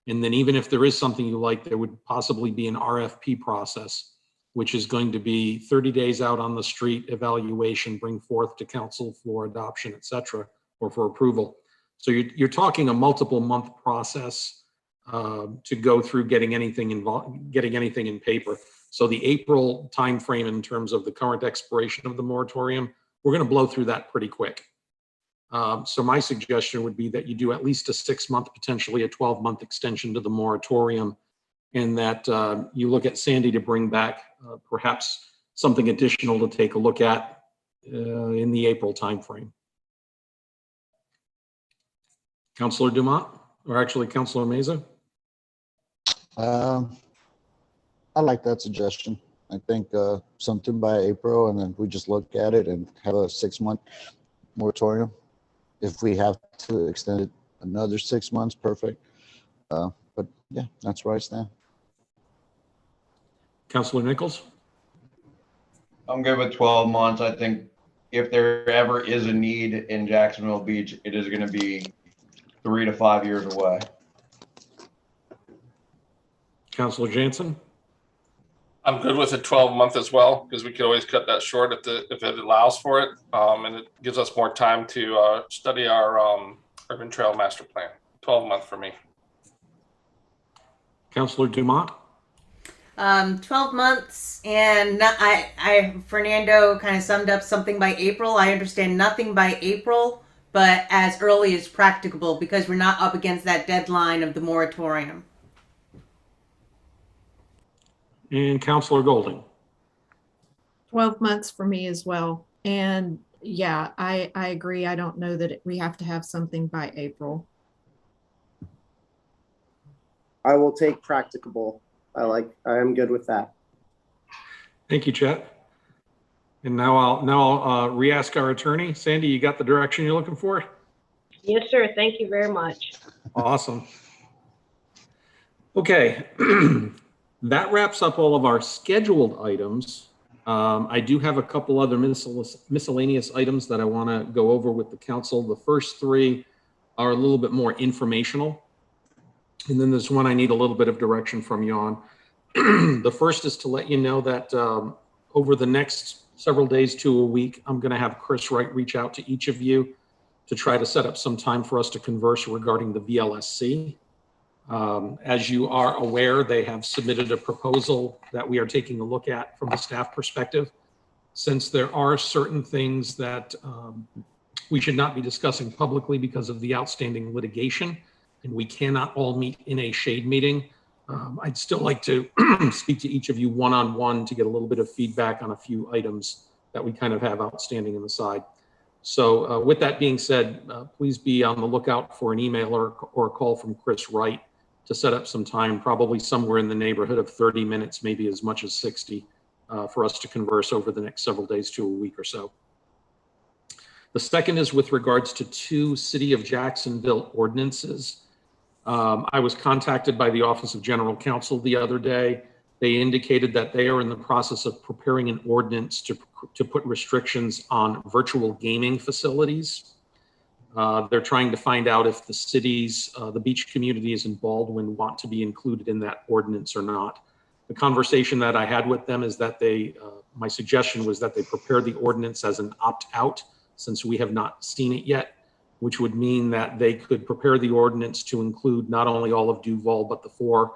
And then even if there is something you like, there would possibly be an RFP process, which is going to be 30 days out on the street, evaluation, bring forth to council for adoption, et cetera, or for approval. So you're talking a multiple month process to go through getting anything involved, getting anything in paper. So the April timeframe in terms of the current expiration of the moratorium, we're going to blow through that pretty quick. So my suggestion would be that you do at least a 6-month, potentially a 12-month extension to the moratorium, and that you look at Sandy to bring back perhaps something additional to take a look at in the April timeframe. Councilor Dumont, or actually Councilor Meza? I like that suggestion. I think something by April, and then we just look at it and have a 6-month moratorium. If we have to extend it another 6 months, perfect. But yeah, that's where I stand. Councilor Nichols? I'm good with 12 months. I think if there ever is a need in Jacksonville Beach, it is going to be 3 to 5 years away. Councilor Jansen? I'm good with a 12-month as well, because we could always cut that short if it allows for it, and it gives us more time to study our urban trail master plan. 12-month for me. Councilor Dumont? 12 months, and Fernando kind of summed up something by April. I understand nothing by April, but as early as practicable, because we're not up against that deadline of the moratorium. And Councilor Golding? 12 months for me as well. And yeah, I agree. I don't know that we have to have something by April. I will take practicable. I am good with that. Thank you, Chet. And now I'll re-ask our attorney. Sandy, you got the direction you're looking for? Yes, sir. Thank you very much. Awesome. Okay. That wraps up all of our scheduled items. I do have a couple other miscellaneous items that I want to go over with the council. The first 3 are a little bit more informational. And then there's one I need a little bit of direction from you on. The first is to let you know that over the next several days to a week, I'm going to have Chris Wright reach out to each of you to try to set up some time for us to converse regarding the VLSC. As you are aware, they have submitted a proposal that we are taking a look at from the staff perspective. Since there are certain things that we should not be discussing publicly because of the outstanding litigation, and we cannot all meet in a shade meeting, I'd still like to speak to each of you one-on-one to get a little bit of feedback on a few items that we kind of have outstanding on the side. So with that being said, please be on the lookout for an email or a call from Chris Wright to set up some time, probably somewhere in the neighborhood of 30 minutes, maybe as much as 60, for us to converse over the next several days to a week or so. The second is with regards to 2 City of Jacksonville ordinances. I was contacted by the Office of General Counsel the other day. They indicated that they are in the process of preparing an ordinance to put restrictions on virtual gaming facilities. They're trying to find out if the cities, the beach communities in Baldwin want to be included in that ordinance or not. The conversation that I had with them is that my suggestion was that they prepare the ordinance as an opt-out, since we have not seen it yet, which would mean that they could prepare the ordinance to include not only all of Duval, but the 4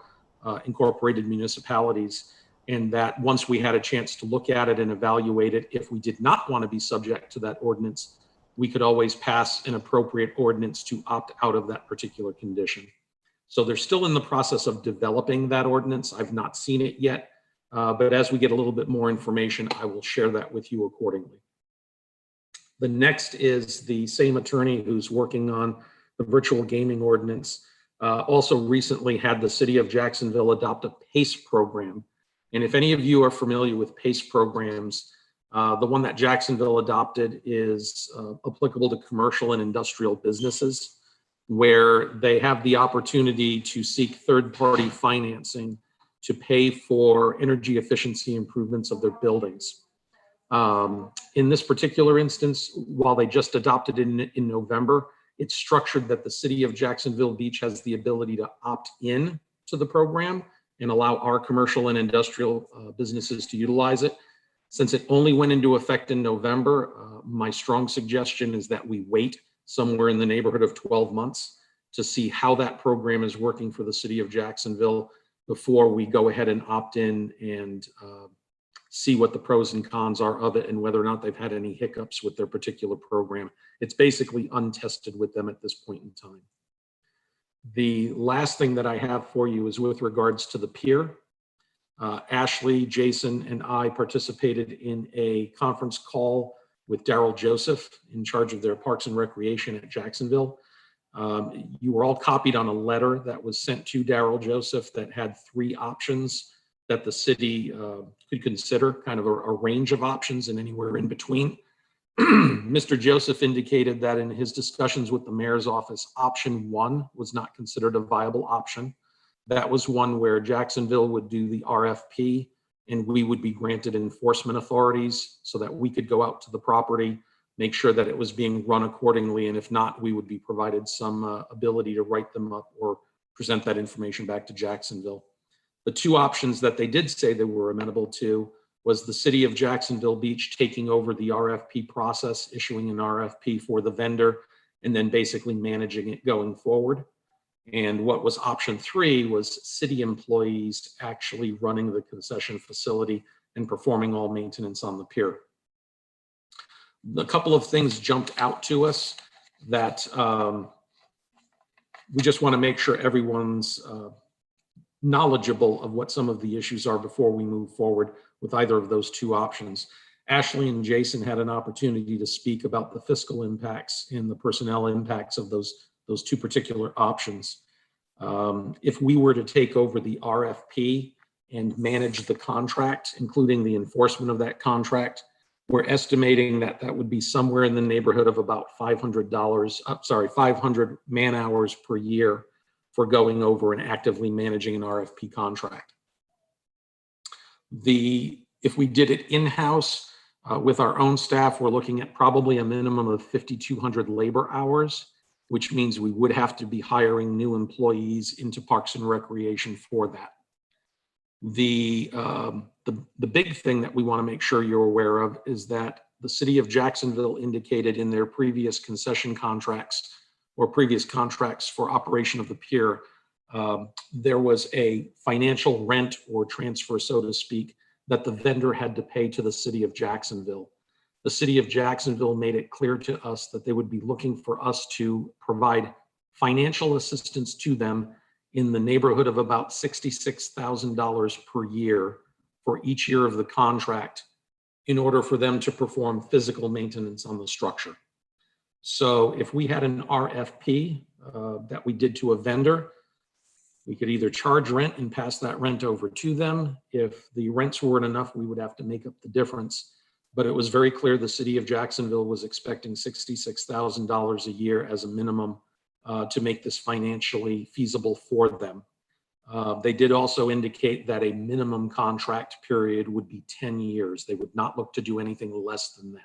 incorporated municipalities. And that once we had a chance to look at it and evaluate it, if we did not want to be subject to that ordinance, we could always pass an appropriate ordinance to opt out of that particular condition. So they're still in the process of developing that ordinance. I've not seen it yet, but as we get a little bit more information, I will share that with you accordingly. The next is the same attorney who's working on the virtual gaming ordinance. Also recently had the city of Jacksonville adopt a PACE program. And if any of you are familiar with PACE programs, the one that Jacksonville adopted is applicable to commercial and industrial businesses, where they have the opportunity to seek third-party financing to pay for energy efficiency improvements of their buildings. In this particular instance, while they just adopted it in November, it's structured that the city of Jacksonville Beach has the ability to opt in to the program and allow our commercial and industrial businesses to utilize it. Since it only went into effect in November, my strong suggestion is that we wait somewhere in the neighborhood of 12 months to see how that program is working for the city of Jacksonville before we go ahead and opt in and see what the pros and cons are of it and whether or not they've had any hiccups with their particular program. It's basically untested with them at this point in time. The last thing that I have for you is with regards to the pier. Ashley, Jason, and I participated in a conference call with Daryl Joseph in charge of their Parks and Recreation at Jacksonville. You were all copied on a letter that was sent to Daryl Joseph that had 3 options that the city could consider, kind of a range of options and anywhere in between. Mr. Joseph indicated that in his discussions with the mayor's office, option 1 was not considered a viable option. That was one where Jacksonville would do the RFP and we would be granted enforcement authorities so that we could go out to the property, make sure that it was being run accordingly, and if not, we would be provided some ability to write them up or present that information back to Jacksonville. The 2 options that they did say they were amenable to was the city of Jacksonville Beach taking over the RFP process, issuing an RFP for the vendor, and then basically managing it going forward. And what was option 3 was city employees actually running the concession facility and performing all maintenance on the pier. A couple of things jumped out to us that we just want to make sure everyone's knowledgeable of what some of the issues are before we move forward with either of those 2 options. Ashley and Jason had an opportunity to speak about the fiscal impacts and the personnel impacts of those 2 particular options. If we were to take over the RFP and manage the contract, including the enforcement of that contract, we're estimating that that would be somewhere in the neighborhood of about $500 man hours per year for going over and actively managing an RFP contract. If we did it in-house with our own staff, we're looking at probably a minimum of 5,200 labor hours, which means we would have to be hiring new employees into Parks and Recreation for that. The big thing that we want to make sure you're aware of is that the city of Jacksonville indicated in their previous concession contracts or previous contracts for operation of the pier, there was a financial rent or transfer, so to speak, that the vendor had to pay to the city of Jacksonville. The city of Jacksonville made it clear to us that they would be looking for us to provide financial assistance to them in the neighborhood of about $66,000 per year for each year of the contract in order for them to perform physical maintenance on the structure. So if we had an RFP that we did to a vendor, we could either charge rent and pass that rent over to them. If the rents weren't enough, we would have to make up the difference. But it was very clear the city of Jacksonville was expecting $66,000 a year as a minimum to make this financially feasible for them. They did also indicate that a minimum contract period would be 10 years. They would not look to do anything less than that.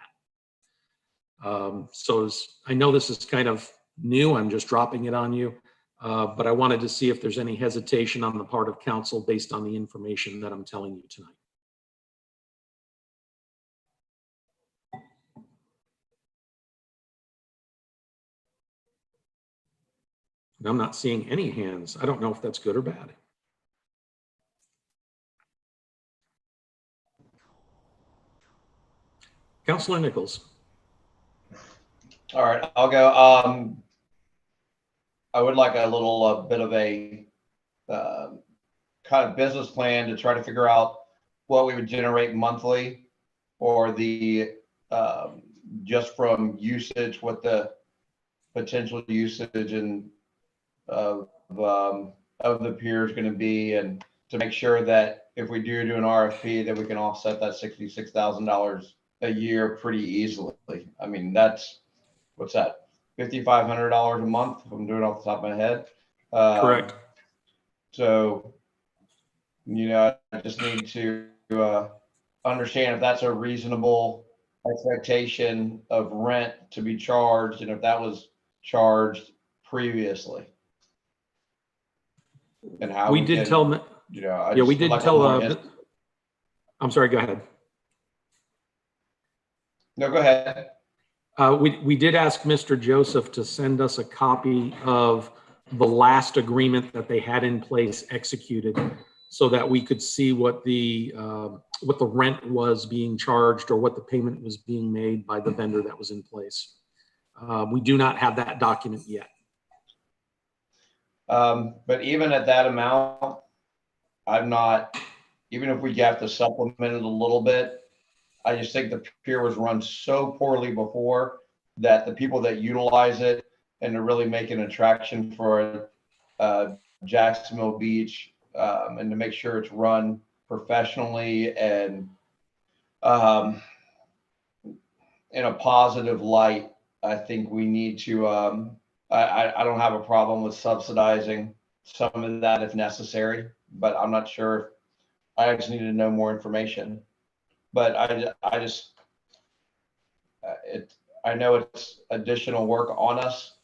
I know this is kind of new, I'm just dropping it on you, but I wanted to see if there's any hesitation on the part of council based on the information that I'm telling you tonight. And I'm not seeing any hands. I don't know if that's good or bad. Councilor Nichols. All right, I'll go. I would like a little bit of a kind of business plan to try to figure out what we would generate monthly, or the just from usage, what the potential usage and of the pier is going to be, and to make sure that if we do an RFP, that we can offset that $66,000 a year pretty easily. I mean, that's, what's that, $5,500 a month, if I'm doing it off the top of my head. Correct. So, you know, I just need to understand if that's a reasonable expectation of rent to be charged, and if that was charged previously. And how We did can, tell, you know, I yeah, we just would did like a tell, more I'm sorry, go ahead. No, go ahead. We did ask Mr. Joseph to send us a copy of the last agreement that they had in place executed, so that we could see what the rent was being charged, or what the payment was being made by the vendor that was in place. We do not have that document yet. But even at that amount, I'm not, even if we have to supplement it a little bit, I just think the pier was run so poorly before that the people that utilize it and to really make an attraction for Jacksonville Beach, and to make sure it's run professionally and in a positive light, I think we need to, I don't have a problem with subsidizing some of that if necessary, but I'm not sure. I just need to know more information. But I know it's additional work on us,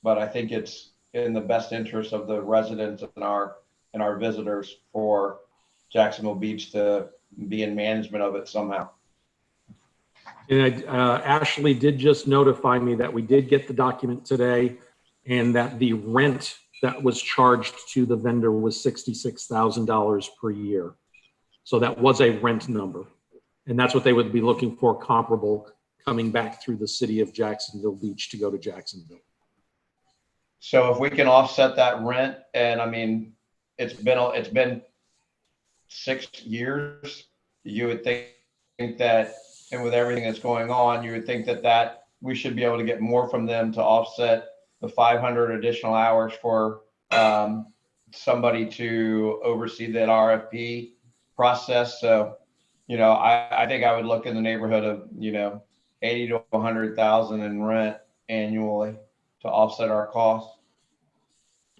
but I think it's in the best interest of the residents and our visitors for Jacksonville Beach to be in management of it somehow. And Ashley did just notify me that we did get the document today, and that the rent that was charged to the vendor was $66,000 per year. So that was a rent number. And that's what they would be looking for, comparable, coming back through the city of Jacksonville Beach to go to Jacksonville. So if we can offset that rent, and I mean, it's been 6 years, you would think that, and with everything that's going on, you would think that we should be able to get more from them to offset the 500 additional hours for somebody to oversee that RFP process. So, you know, I think I would look in the neighborhood of, you know, 80 to 100,000 in rent annually to offset our costs.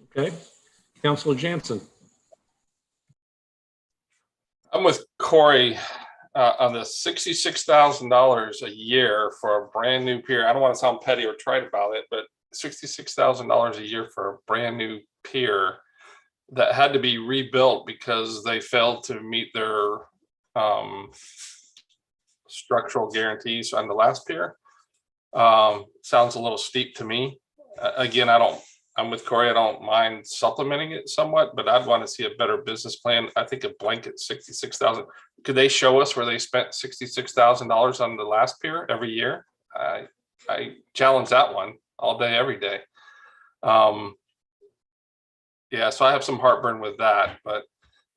Okay, Councilor Jansen. I'm with Corey on the $66,000 a year for a brand new pier. I don't want to sound petty or trite about it, but $66,000 a year for a brand new pier that had to be rebuilt because they failed to meet their structural guarantees on the last pier. Sounds a little steep to me. Again, I'm with Corey. I don't mind supplementing it somewhat, but I'd want to see a better business plan. I think a blanket 66,000. Could they show us where they spent $66,000 on the last pier every year? I challenge that one all day, every day. Yeah, so I have some heartburn with that, but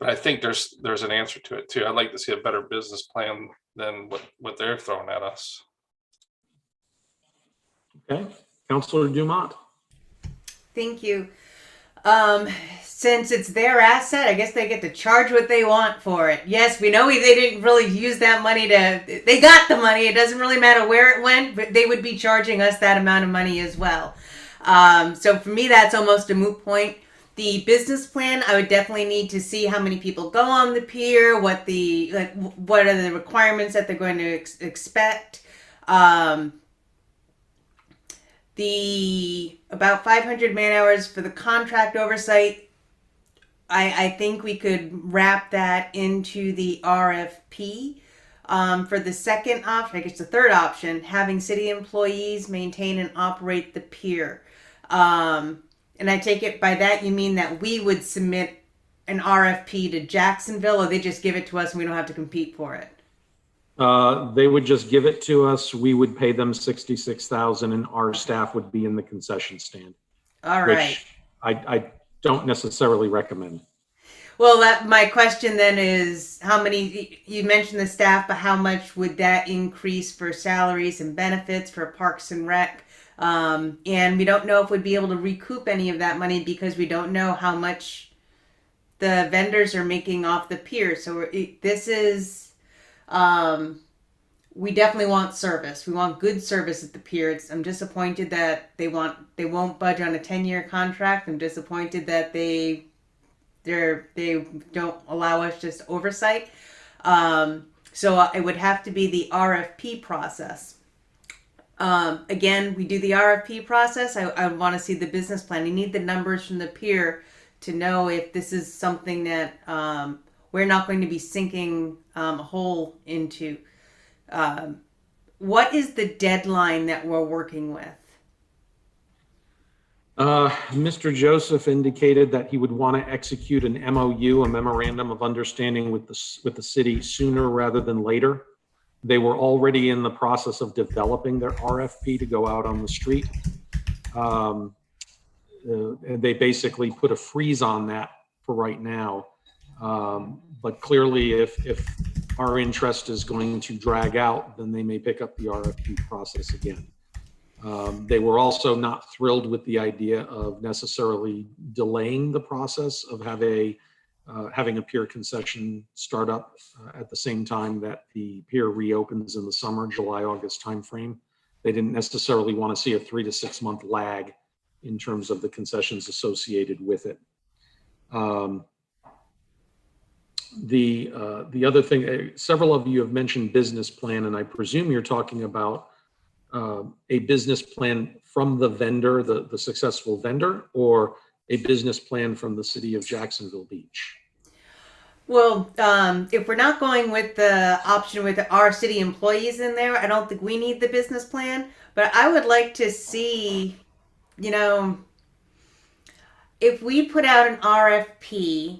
I think there's an answer to it too. I'd like to see a better business plan than what they're throwing at us. Okay, Councilor Dumont. Thank you. Since it's their asset, I guess they get to charge what they want for it. Yes, we know they didn't really use that money they got the money. It doesn't really matter where it went, but they would be charging us that amount of money as well. So for me, that's almost a moot point. The business plan, I would definitely need to see how many people go on the pier, what are the requirements that they're going to expect. The about 500 man hours for the contract oversight, I think we could wrap that into the RFP. For the second option, I guess the third option, having city employees maintain and operate the pier. And I take it by that you mean that we would submit an RFP to Jacksonville, or they just give it to us and we don't have to compete for it? They would just give it to us. We would pay them $66,000, and our staff would be in the concession stand. All right. I don't necessarily recommend. Well, my question then is how many, you mentioned the staff, but how much would that increase for salaries and benefits for Parks and Rec? And we don't know if we'd be able to recoup any of that money because we don't know how much the vendors are making off the pier. So this is, we definitely want service. We want good service at the pier. I'm disappointed that they won't budge on a 10-year contract. I'm disappointed that they don't allow us just oversight. So it would have to be the RFP process. Again, we do the RFP process. I want to see the business plan. You need the numbers from the pier to know if this is something that we're not going to be sinking a hole into. What is the deadline that we're working with? Mr. Joseph indicated that he would want to execute an MOU, a memorandum of understanding with the city sooner rather than later. They were already in the process of developing their RFP to go out on the street. And they basically put a freeze on that for right now. But clearly, if our interest is going to drag out, then they may pick up the RFP process again. They were also not thrilled with the idea of necessarily delaying the process of having a pier concession start up at the same time that the pier reopens in the summer, July, August timeframe. They didn't necessarily want to see a 3 to 6 month lag in terms of the concessions associated with it. The other thing, several of you have mentioned business plan, and I presume you're talking about a business plan from the vendor, the successful vendor, or a business plan from the city of Jacksonville Beach? Well, if we're not going with the option with our city employees in there, I don't think we need the business plan. But I would like to see, if we put out an RFP,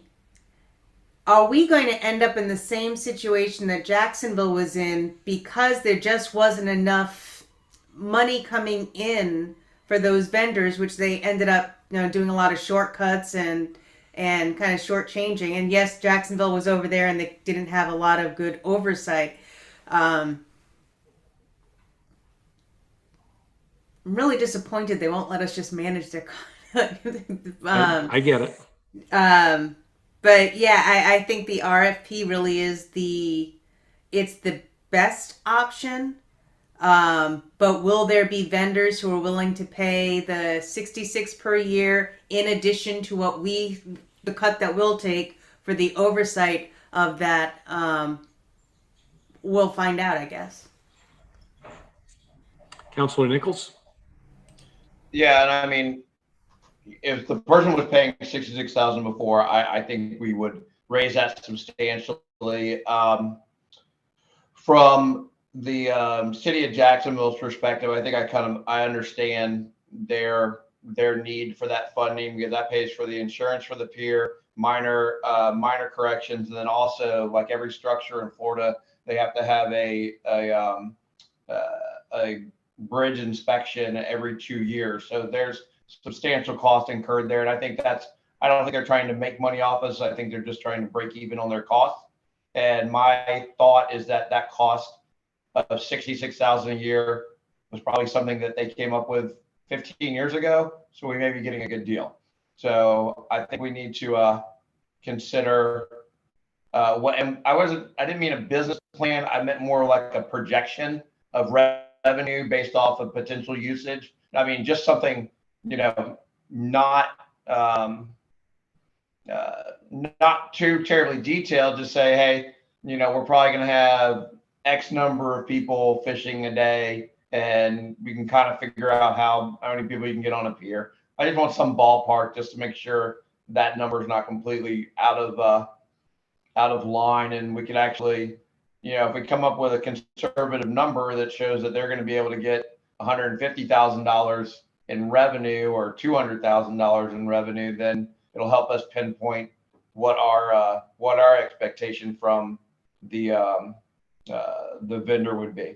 are we going to end up in the same situation that Jacksonville was in because there just wasn't enough money coming in for those vendors, which they ended up, doing a lot of shortcuts and kind of shortchanging. And yes, Jacksonville was over there and they didn't have a lot of good oversight. I'm really disappointed they won't let us just manage their I get it. But yeah, I think the RFP really is it's the best option. But will there be vendors who are willing to pay the $66 per year in addition to the cut that we'll take for the oversight of that? We'll find out, I guess. Councilor Nichols? Yeah, and I mean, if the person was paying 66,000 before, I think we would raise that substantially. From the city of Jacksonville's perspective, I think I understand their need for that funding, because that pays for the insurance for the pier, minor corrections, and then also, like every structure in Florida, they have to have a bridge inspection every 2 years. So there's substantial cost incurred there, and I don't think they're trying to make money off us. I think they're just trying to break even on their costs. And my thought is that cost of 66,000 a year was probably something that they came up with 15 years ago. So we may be getting a good deal. So I think we need to consider and I didn't mean a business plan. I meant more like a projection of revenue based off of potential usage. I mean, just something, not too terribly detailed. Just say, hey, we're probably going to have X number of people fishing a day, and we can kind of figure out how many people you can get on a pier. I just want some ballpark just to make sure that number is not completely out of line, and we could actually, if we come up with a conservative number that shows that they're going to be able to get $150,000 in revenue or $200,000 in revenue, then it'll help us pinpoint what our expectation from the vendor would be.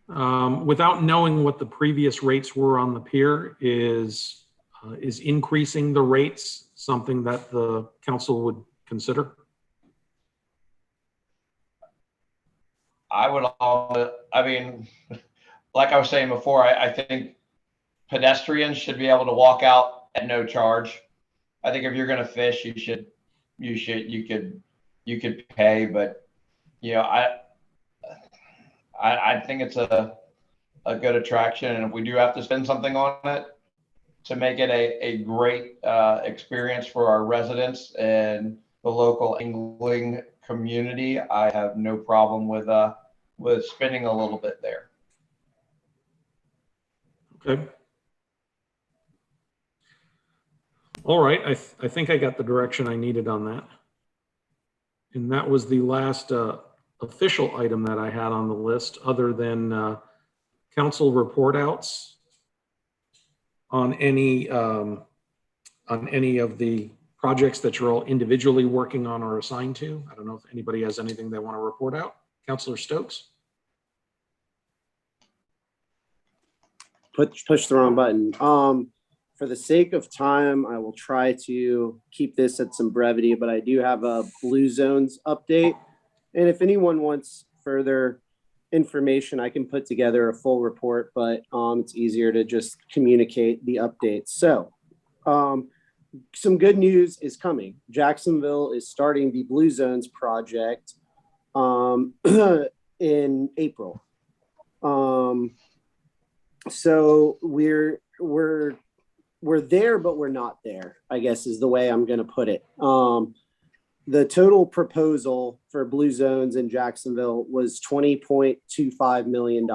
Without knowing what the previous rates were on the pier, is increasing the rates something that the council would consider? I mean, like I was saying before, I think pedestrians should be able to walk out at no charge. I think if you're going to fish, you could pay, but you know, I think it's a good attraction. And if we do have to spend something on it to make it a great experience for our residents and the local angling community, I have no problem with spending a little bit there. Okay. All right, I think I got the direction I needed on that. And that was the last official item that I had on the list, other than council report outs on any of the projects that you're all individually working on or assigned to. I don't know if anybody has anything they want to report out. Councilor Stokes? Push the wrong button. For the sake of time, I will try to keep this at some brevity, but I do have a Blue Zones update. And if anyone wants further information, I can put together a full report, but it's easier to just communicate the updates. So some good news is coming. Jacksonville is starting the Blue Zones project in April. So we're there, but we're not there, I guess is the way I'm going to put it. The total proposal for Blue Zones in Jacksonville was $20.25 million.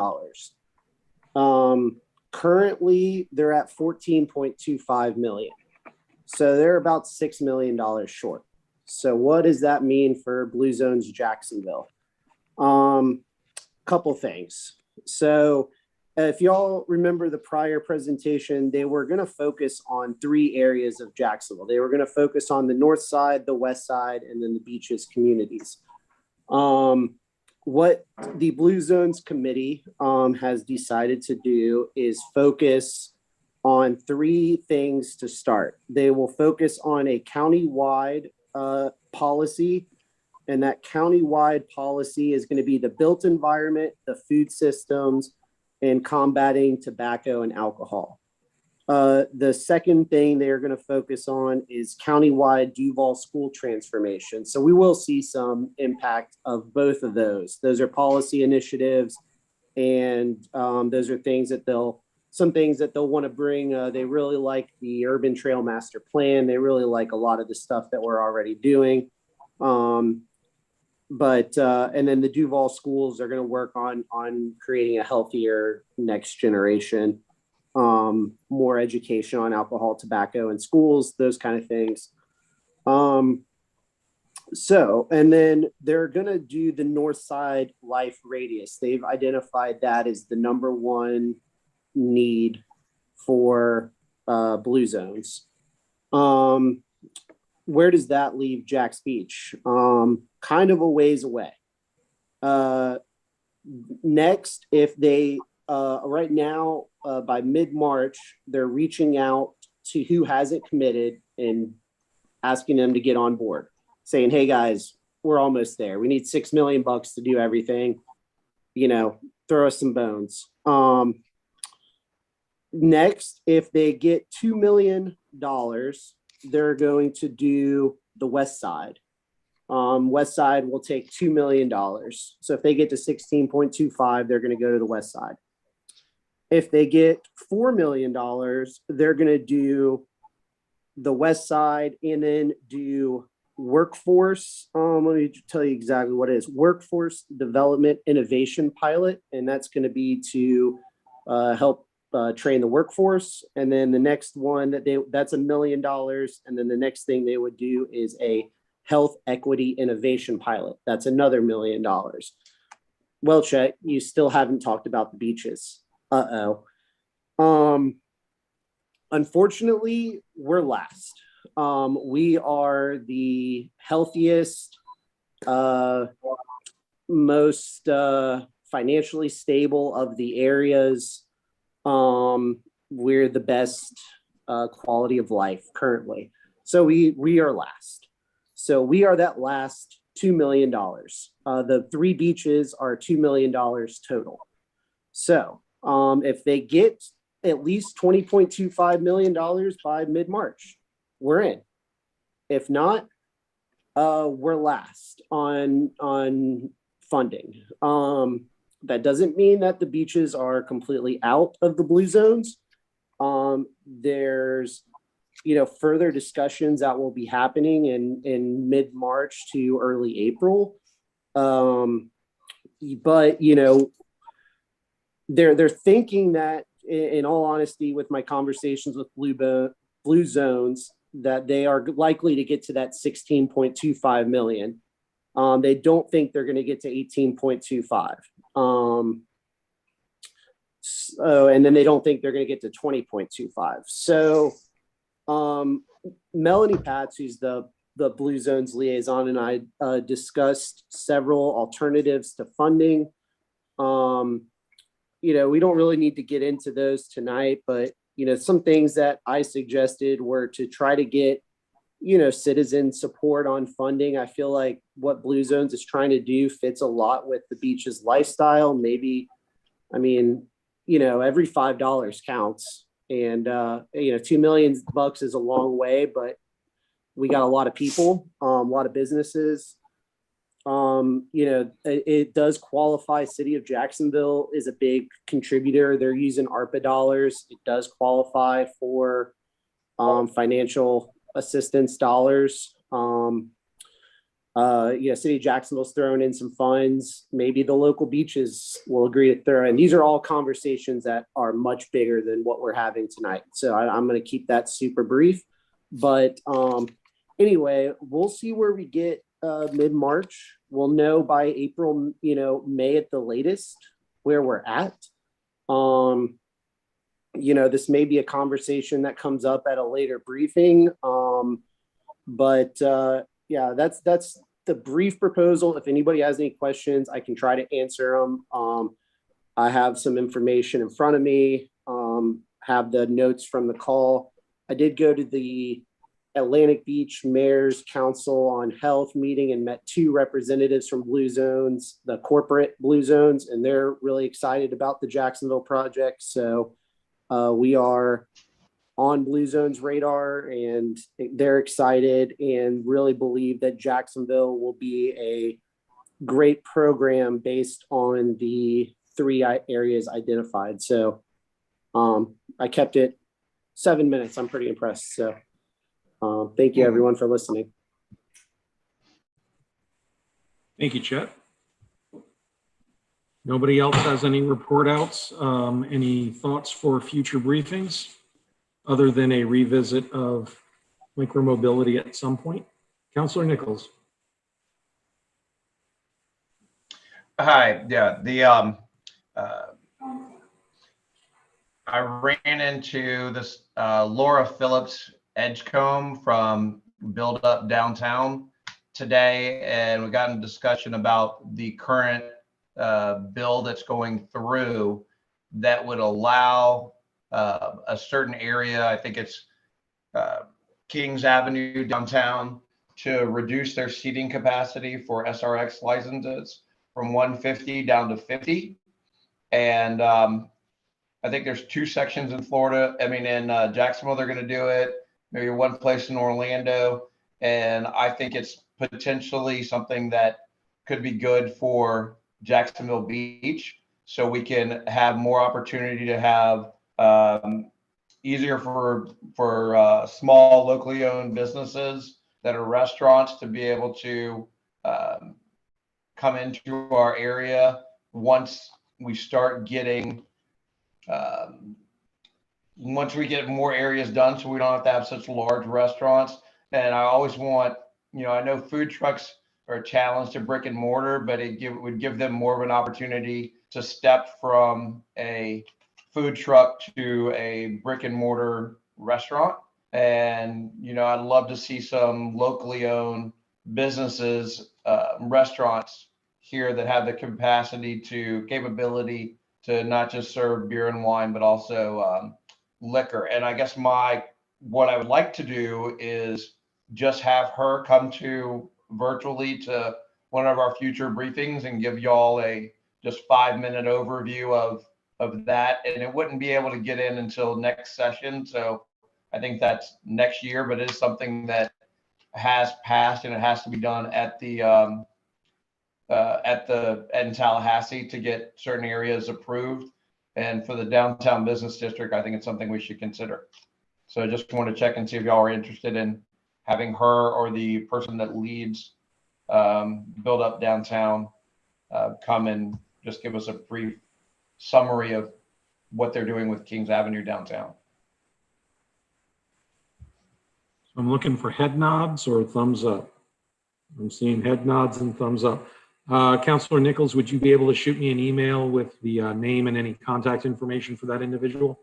Currently, they're at $14.25 million. So they're about $6 million short. So what does that mean for Blue Zones Jacksonville? Couple things. So if y'all remember the prior presentation, they were going to focus on 3 areas of Jacksonville. They were going to focus on the north side, the west side, and then the beaches communities. What the Blue Zones Committee has decided to do is focus on 3 things to start. They will focus on a county-wide policy, and that county-wide policy is going to be the built environment, the food systems, and combating tobacco and alcohol. The second thing they're going to focus on is countywide Duval school transformation. So we will see some impact of both of those. Those are policy initiatives, and those are things that they'll want to bring. They really like the Urban Trail Master Plan. They really like a lot of the stuff that we're already doing. And then the Duval schools are going to work on creating a healthier next generation, more education on alcohol, tobacco in schools, those kind of things. And then they're going to do the North Side Life Radius. They've identified that as the #1 need for Blue Zones. Where does that leave Jack's Beach? Kind of a ways away. Next, if they, right now, by mid-March, they're reaching out to who hasn't committed and asking them to get on board, saying, hey guys, we're almost there. We need $6 million to do everything. Throw us some bones. Next, if they get $2 million, they're going to do the West Side. West Side will take $2 million. So if they get to 16.25, they're going to go to the West Side. If they get $4 million, they're going to do the West Side and then do workforce. Let me tell you exactly what it is. Workforce Development Innovation Pilot. And that's going to be to help train the workforce. And then the next one that's $1 million. And then the next thing they would do is a Health Equity Innovation Pilot. That's another $1 million. Well, Chet, you still haven't talked about the beaches. Unfortunately, we're last. We are the healthiest, most financially stable of the areas. We're the best quality of life currently. So we are last. So we are that last $2 million. The 3 beaches are $2 million total. So if they get at least $20.25 million by mid-March, we're in. If not, we're last on funding. That doesn't mean that the beaches are completely out of the blue zones. There's further discussions that will be happening in mid-March to early April. But they're thinking that, in all honesty, with my conversations with blue zones, that they are likely to get to that 16.25 million. They don't think they're going to get to 18.25. And then they don't think they're going to get to 20.25. So Melanie Patz, who's the Blue Zones liaison, and I discussed several alternatives to funding. We don't really need to get into those tonight, but some things that I suggested were to try to get citizen support on funding. I feel like what Blue Zones is trying to do fits a lot with the beach's lifestyle. Maybe, every $5 counts, and $2 million is a long way, but we got a lot of people, a lot of businesses. It does qualify. City of Jacksonville is a big contributor. They're using ARPA dollars. It does qualify for financial assistance dollars. City of Jacksonville's throwing in some funds. Maybe the local beaches will agree to throw in. These are all conversations that are much bigger than what we're having tonight. So I'm going to keep that super brief. But anyway, we'll see where we get mid-March. We'll know by April, May at the latest where we're at. This may be a conversation that comes up at a later briefing. That's the brief proposal. If anybody has any questions, I can try to answer them. I have some information in front of me, have the notes from the call. I did go to the Atlantic Beach Mayor's Council on Health meeting and met 2 representatives from Blue Zones, the corporate Blue Zones, and they're really excited about the Jacksonville project. So we are on Blue Zones radar, and they're excited and really believe that Jacksonville will be a great program based on the 3 areas identified. So I kept it 7 minutes. I'm pretty impressed. So thank you everyone for listening. Thank you, Chet. Nobody else has any report outs, any thoughts for future briefings other than a revisit of micromobility at some point? Councilor Nichols. Hi, yeah, I ran into this Laura Phillips Edgecombe from Build Up Downtown today, and we got in discussion about the current bill that's going through that would allow a certain area, I think it's Kings Avenue downtown, to reduce their seating capacity for SRX licenses from 150 down to 50. And I think there's 2 sections in Florida. In Jacksonville, they're going to do it. Maybe one place in Orlando. And I think it's potentially something that could be good for Jacksonville Beach, so we can have more opportunity to have easier for small locally owned businesses that are restaurants to be able to come into our area once we start getting once we get more areas done, so we don't have to have such large restaurants. And I always want, I know food trucks are a challenge to brick and mortar, but it would give them more of an opportunity to step from a food truck to a brick and mortar restaurant. And, I'd love to see some locally owned businesses, restaurants here that have the capability to not just serve beer and wine, but also liquor. And I guess what I would like to do is just have her come virtually to one of our future briefings and give y'all a just 5-minute overview of that. And it wouldn't be able to get in until next session. So I think that's next year, but it is something that has passed, and it has to be done in Tallahassee to get certain areas approved. And for the downtown business district, I think it's something we should consider. So I just want to check and see if y'all are interested in having her or the person that leads Build Up Downtown come and just give us a brief summary of what they're doing with Kings Avenue downtown. I'm looking for head nods or thumbs up. I'm seeing head nods and thumbs up. Councilor Nichols, would you be able to shoot me an email with the name and any contact information for that individual?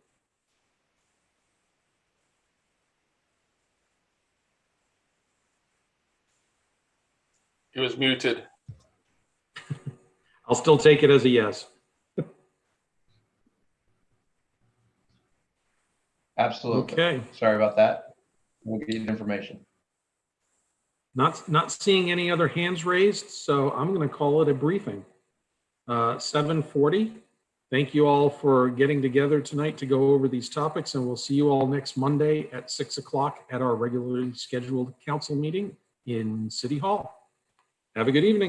He was muted. I'll still take it as a yes. Absolutely. Okay. Sorry about that. We'll get you the information. Not seeing any other hands raised, so I'm going to call it a briefing. 7:40. Thank you all for getting together tonight to go over these topics, and we'll see you all next Monday at 6 o'clock at our regularly scheduled council meeting in City Hall. Have a good evening.